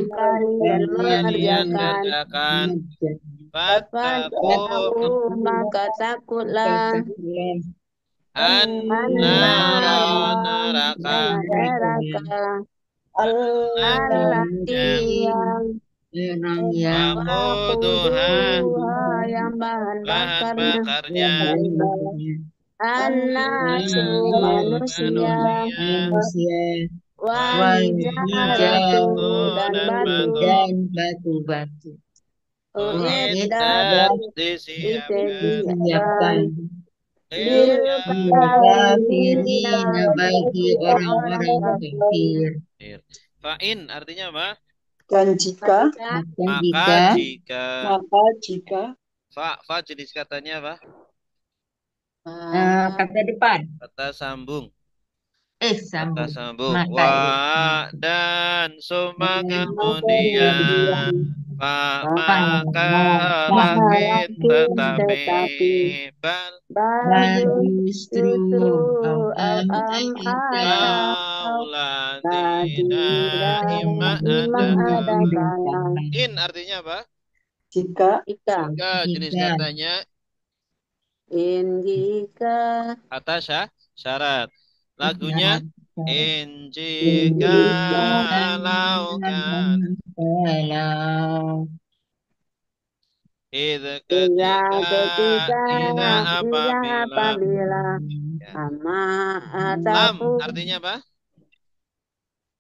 kalian kalian mengerjakan. kerjakan. Fattaku Maka takutlah an-nara neraka. neraka. Allati yang waquduha yang bahan bahan bakarnya. bakarnya. An-nasu manusia. Wal hijaratu dan batu. batu-batu. Uiddat disiapkan. Lil Kafirina bagi orang-orang kafir. Fa'in artinya apa? Dan jika Maka jika fa jenis katanya apa? Kata depan. Kata sambung. Sambung. Kata sambung. Maka Wa dan summa kemudian maka lakin tetapi bal justru auladina imma ada. In artinya apa? jika Jika jenis katanya In jika atas syarat. Lagunya in jika laukan. kalau Iya ketika ketika ila iya apabila. apabila Ya. ama Lam ataupun artinya apa?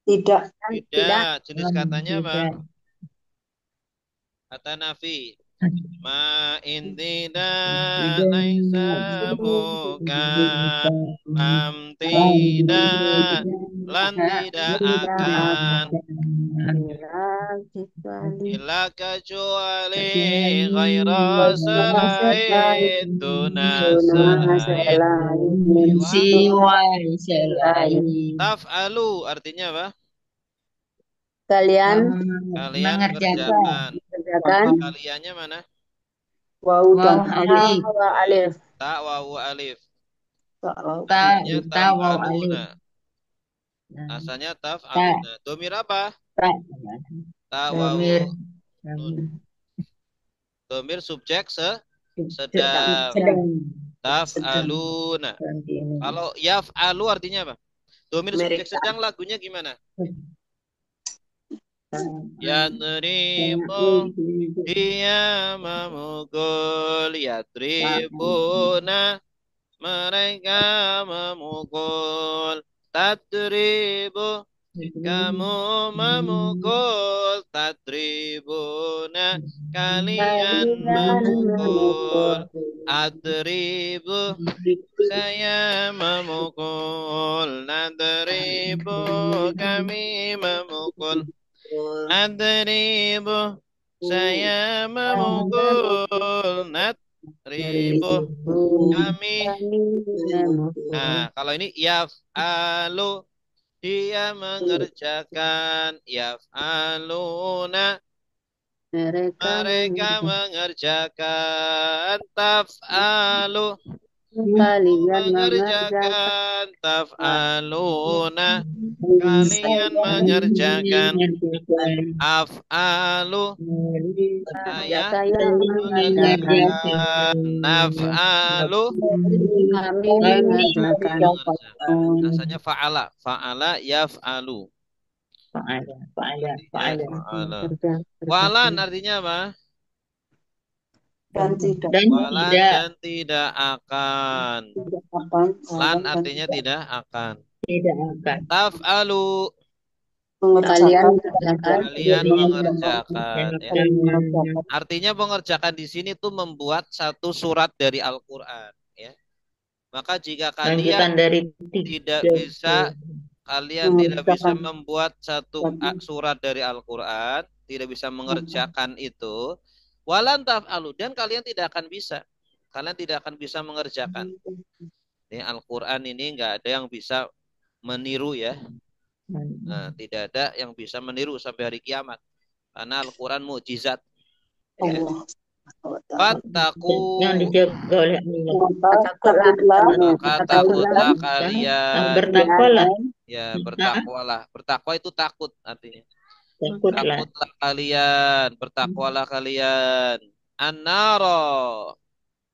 Tidak. Tidak. Jenis katanya apa? Tidak. Kata nafi. Ma in tidak Tidak. laisa bukan. Lam tidak. Lan tidak akan. bila kecuali Ila kecuali ghaira sa'id duna Tuna sa'id. selain Siwa selain Taf'alu artinya apa? kalian Kalian mengerjakan kerjakan. kerjakan Kaliannya mana? Wau dan waw alif wa alif Ta wawu alif. tak wau. ta Asalnya ta waw alif. taf'aluna. Nah, Asalnya ta taf'aluna. Domir apa? ta Ta domir wawu nun. Domir subjek sedang sedang. Taf'aluna. Kalau yaf'alu artinya apa? Domir subjek Mereka. sedang lagunya gimana? Yadribu dia memukul. Yadribuna mereka memukul. Tadribu kamu memukul. Tadribuna kalian memukul. Adribu saya memukul. Nadribu kami memukul. Adribu saya memukul. Nadribu kami. Nah, kalau ini yaf'alu dia mengerjakan. Yaf'aluna mereka mengerjakan. Taf'alu kalian mengerjakan mengerjakan. Taf'aluna kalian mengerjakan. Af'alu saya mengerjakan. Naf'alu kami mengerjakan asalnya fa'ala. Fa'ala yaf'alu. Fa'ala. Fa'ala. Walan artinya apa? Dan tidak. Dan Walan tidak dan tidak akan. Tidak akan. Lan Dan artinya tidak akan. akan Taf'alu kalian mengerjakan. kalian mengerjakan. Ya. Mengerjakan. Artinya mengerjakan di sini tuh membuat satu surat dari Al-Quran. Ya. Maka jika lanjutan kalian dari tidak bisa membuat satu surat dari Al-Quran, tidak bisa mengerjakan itu, walan taf'alu dan kalian tidak akan bisa. Kalian tidak akan bisa mengerjakan. Ini Al-Quran ini nggak ada yang bisa meniru ya. Nah, tidak ada yang bisa meniru sampai hari kiamat. Karena Al-Quran mukjizat. Ya. Fattaku yang dijaga oleh Allah. maka takutlah kalian. Bertakwalah. Ya, bertakwalah. Bertakwa itu takut artinya. Takutlah. Takutlah kalian, bertakwalah kalian. An-naro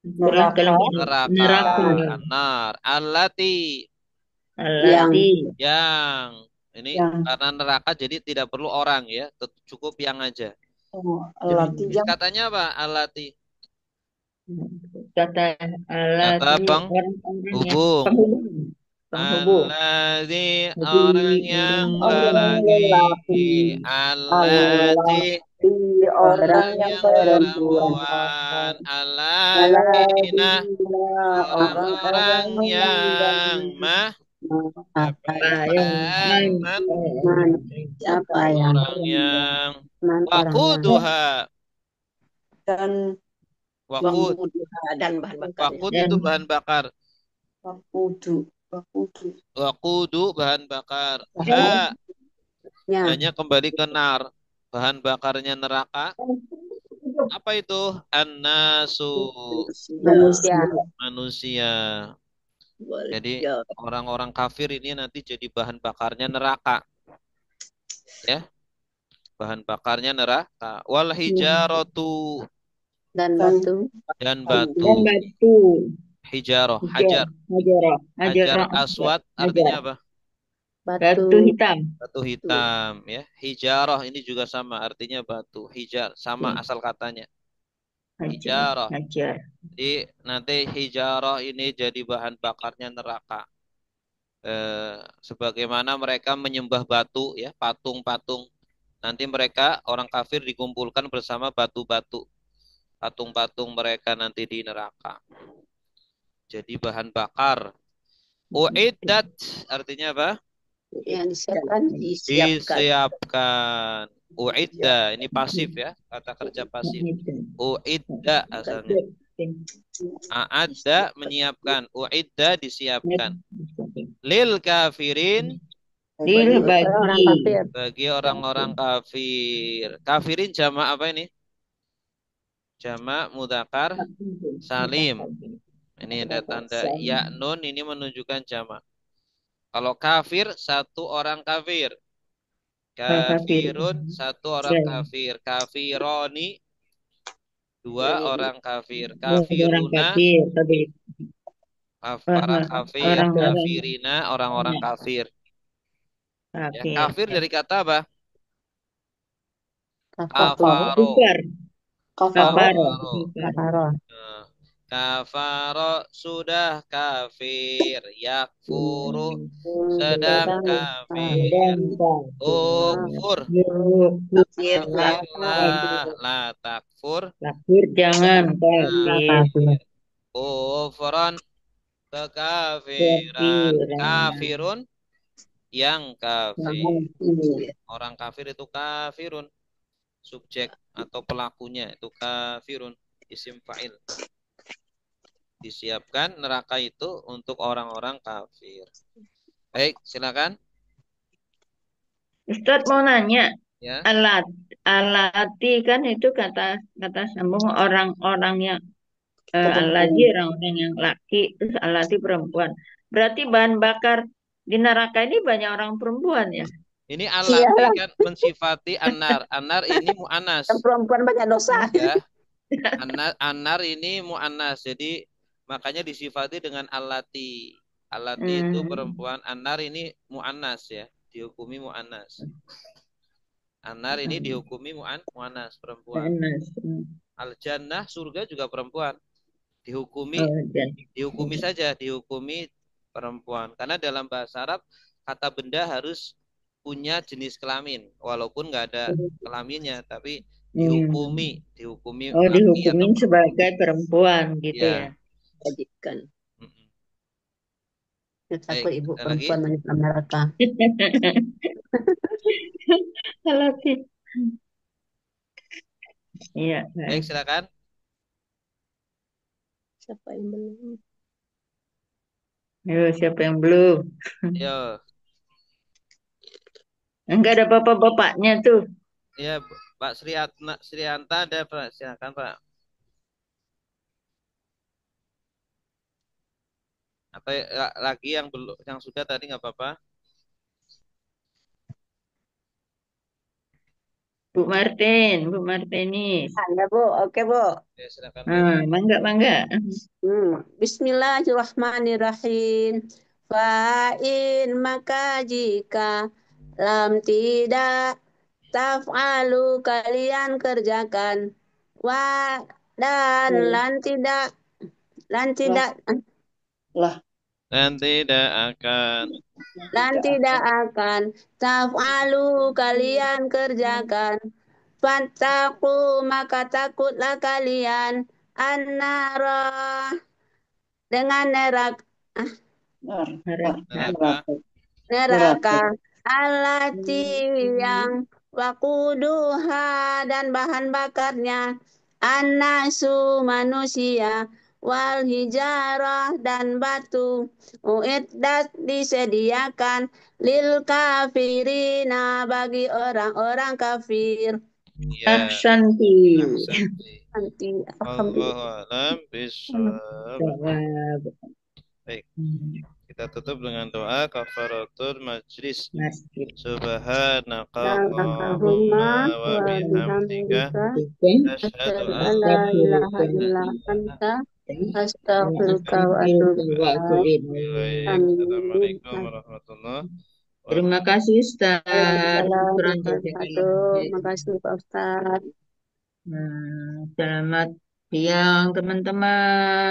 Neraka. An-nar allati yang ini karena neraka jadi tidak perlu orang ya, cukup yang aja. Alati yang Katanya apa? Alati. Kata alati penghubung. Alati orang yang lelaki. Alati orang yang perempuan. Alatina orang-orang yang siapa orang yang waquduha dan waqud dan bahan bakar. waqud itu bahan bakar. Waqudu bahan bakar. Hanya kembali ke nar. Bahan bakarnya neraka. Apa itu? An-nasu manusia. Jadi orang-orang kafir ini nanti jadi bahan bakarnya neraka. Ya. Bahan bakarnya neraka. Wal hijaratu dan batu hijarah, hajar aswad artinya apa? Batu hitam ya. Hijarah ini juga sama artinya batu. Hijar sama asal katanya. Hijarah. Hajar. Jadi nanti hijarah ini jadi bahan bakarnya neraka. Sebagaimana mereka menyembah batu ya, patung-patung. Nanti mereka orang kafir dikumpulkan bersama batu-batu, patung-patung mereka nanti di neraka. Jadi bahan bakar. Uiddat artinya apa? Yang disiapkan. Disiapkan. Uidda ini pasif ya, kata kerja pasif. Uidda asalnya. A'adda menyiapkan, uidda disiapkan. Lil kafirin Lil bagi orang-orang kafir. Kafirin jamak apa ini? Jamak mudzakkar salim. Ini ada tanda ya nun, ini menunjukkan jamak. Kalau kafir satu orang kafir. Kafirun satu orang kafir. Kafironi dua orang kafir. Kafiruna para kafir. Kafirina orang-orang kafir. Ya, kafir dari kata apa? Kafaro. Kafaro. Kafaro sudah kafir. Yakfuru sedang kafir. Ukfur la takfur. Jangan kafir. Kufran kekafiran. Kafirun yang kafir. Orang kafir itu kafirun. Subjek atau pelakunya itu kafirun. Isim fa'il. Disiapkan neraka itu untuk orang-orang kafir. Baik, silakan. Ustadz mau nanya, Ya. alati kan itu kata sambung orang-orang yang alati orang-orang yang laki, terus alati perempuan. Berarti bahan bakar di neraka ini banyak orang perempuan ya? Ini alati kan mensifati anar. Anar ini mu'anas. Perempuan banyak dosa. Ya. Anar ini mu'anas. Jadi makanya disifati dengan alati. Alati itu perempuan. Anar ini mu'anas ya. Dihukumi mu'anas. Anar ini dihukumi mu'anas perempuan. Al-jannah surga juga perempuan. Dihukumi saja, dihukumi perempuan. Karena dalam bahasa Arab kata benda harus punya jenis kelamin, walaupun nggak ada kelaminnya, tapi dihukumi dihukumin sebagai perempuan gitu ya. Wajibkan. Takut ibu ada lagi? perempuan menyebab neraka. Alati. Iya. Baik, silakan. Siapa yang belum? Yo, siapa yang belum? Yo. Enggak ada bapak-bapaknya tuh. Ya, Pak Srianta ada, Pak. Silakan, Pak. Apa lagi yang belum, yang sudah tadi nggak apa-apa? Bu Martinis. Ada Bu, oke Bu. Ya, silakan. Mangga. Bismillahirrahmanirrahim. Fa'in maka jika lam tidak taf'alu kalian kerjakan dan lan tidak Dan tidak akan taf'alu kalian kerjakan fattaku maka takutlah kalian an-nara dengan neraka alati yang wakuduha dan bahan bakarnya annasu manusia wal hijarah dan batu uiddat disediakan lil kafirina bagi orang-orang kafir. ya. Ahsanti. Allahu a'lam bishawab. Baik. Kita tutup dengan doa kafaratul majlis. Subhanaka Allahumma wa bihamdika asyhadu an la ilaha illa anta astaghfiruka wa atubu ilaik. Assalamualaikum warahmatullahi wabarakatuh. Terima kasih Ustaz. Terima kasih Pak Ustaz. Selamat Siang teman-teman.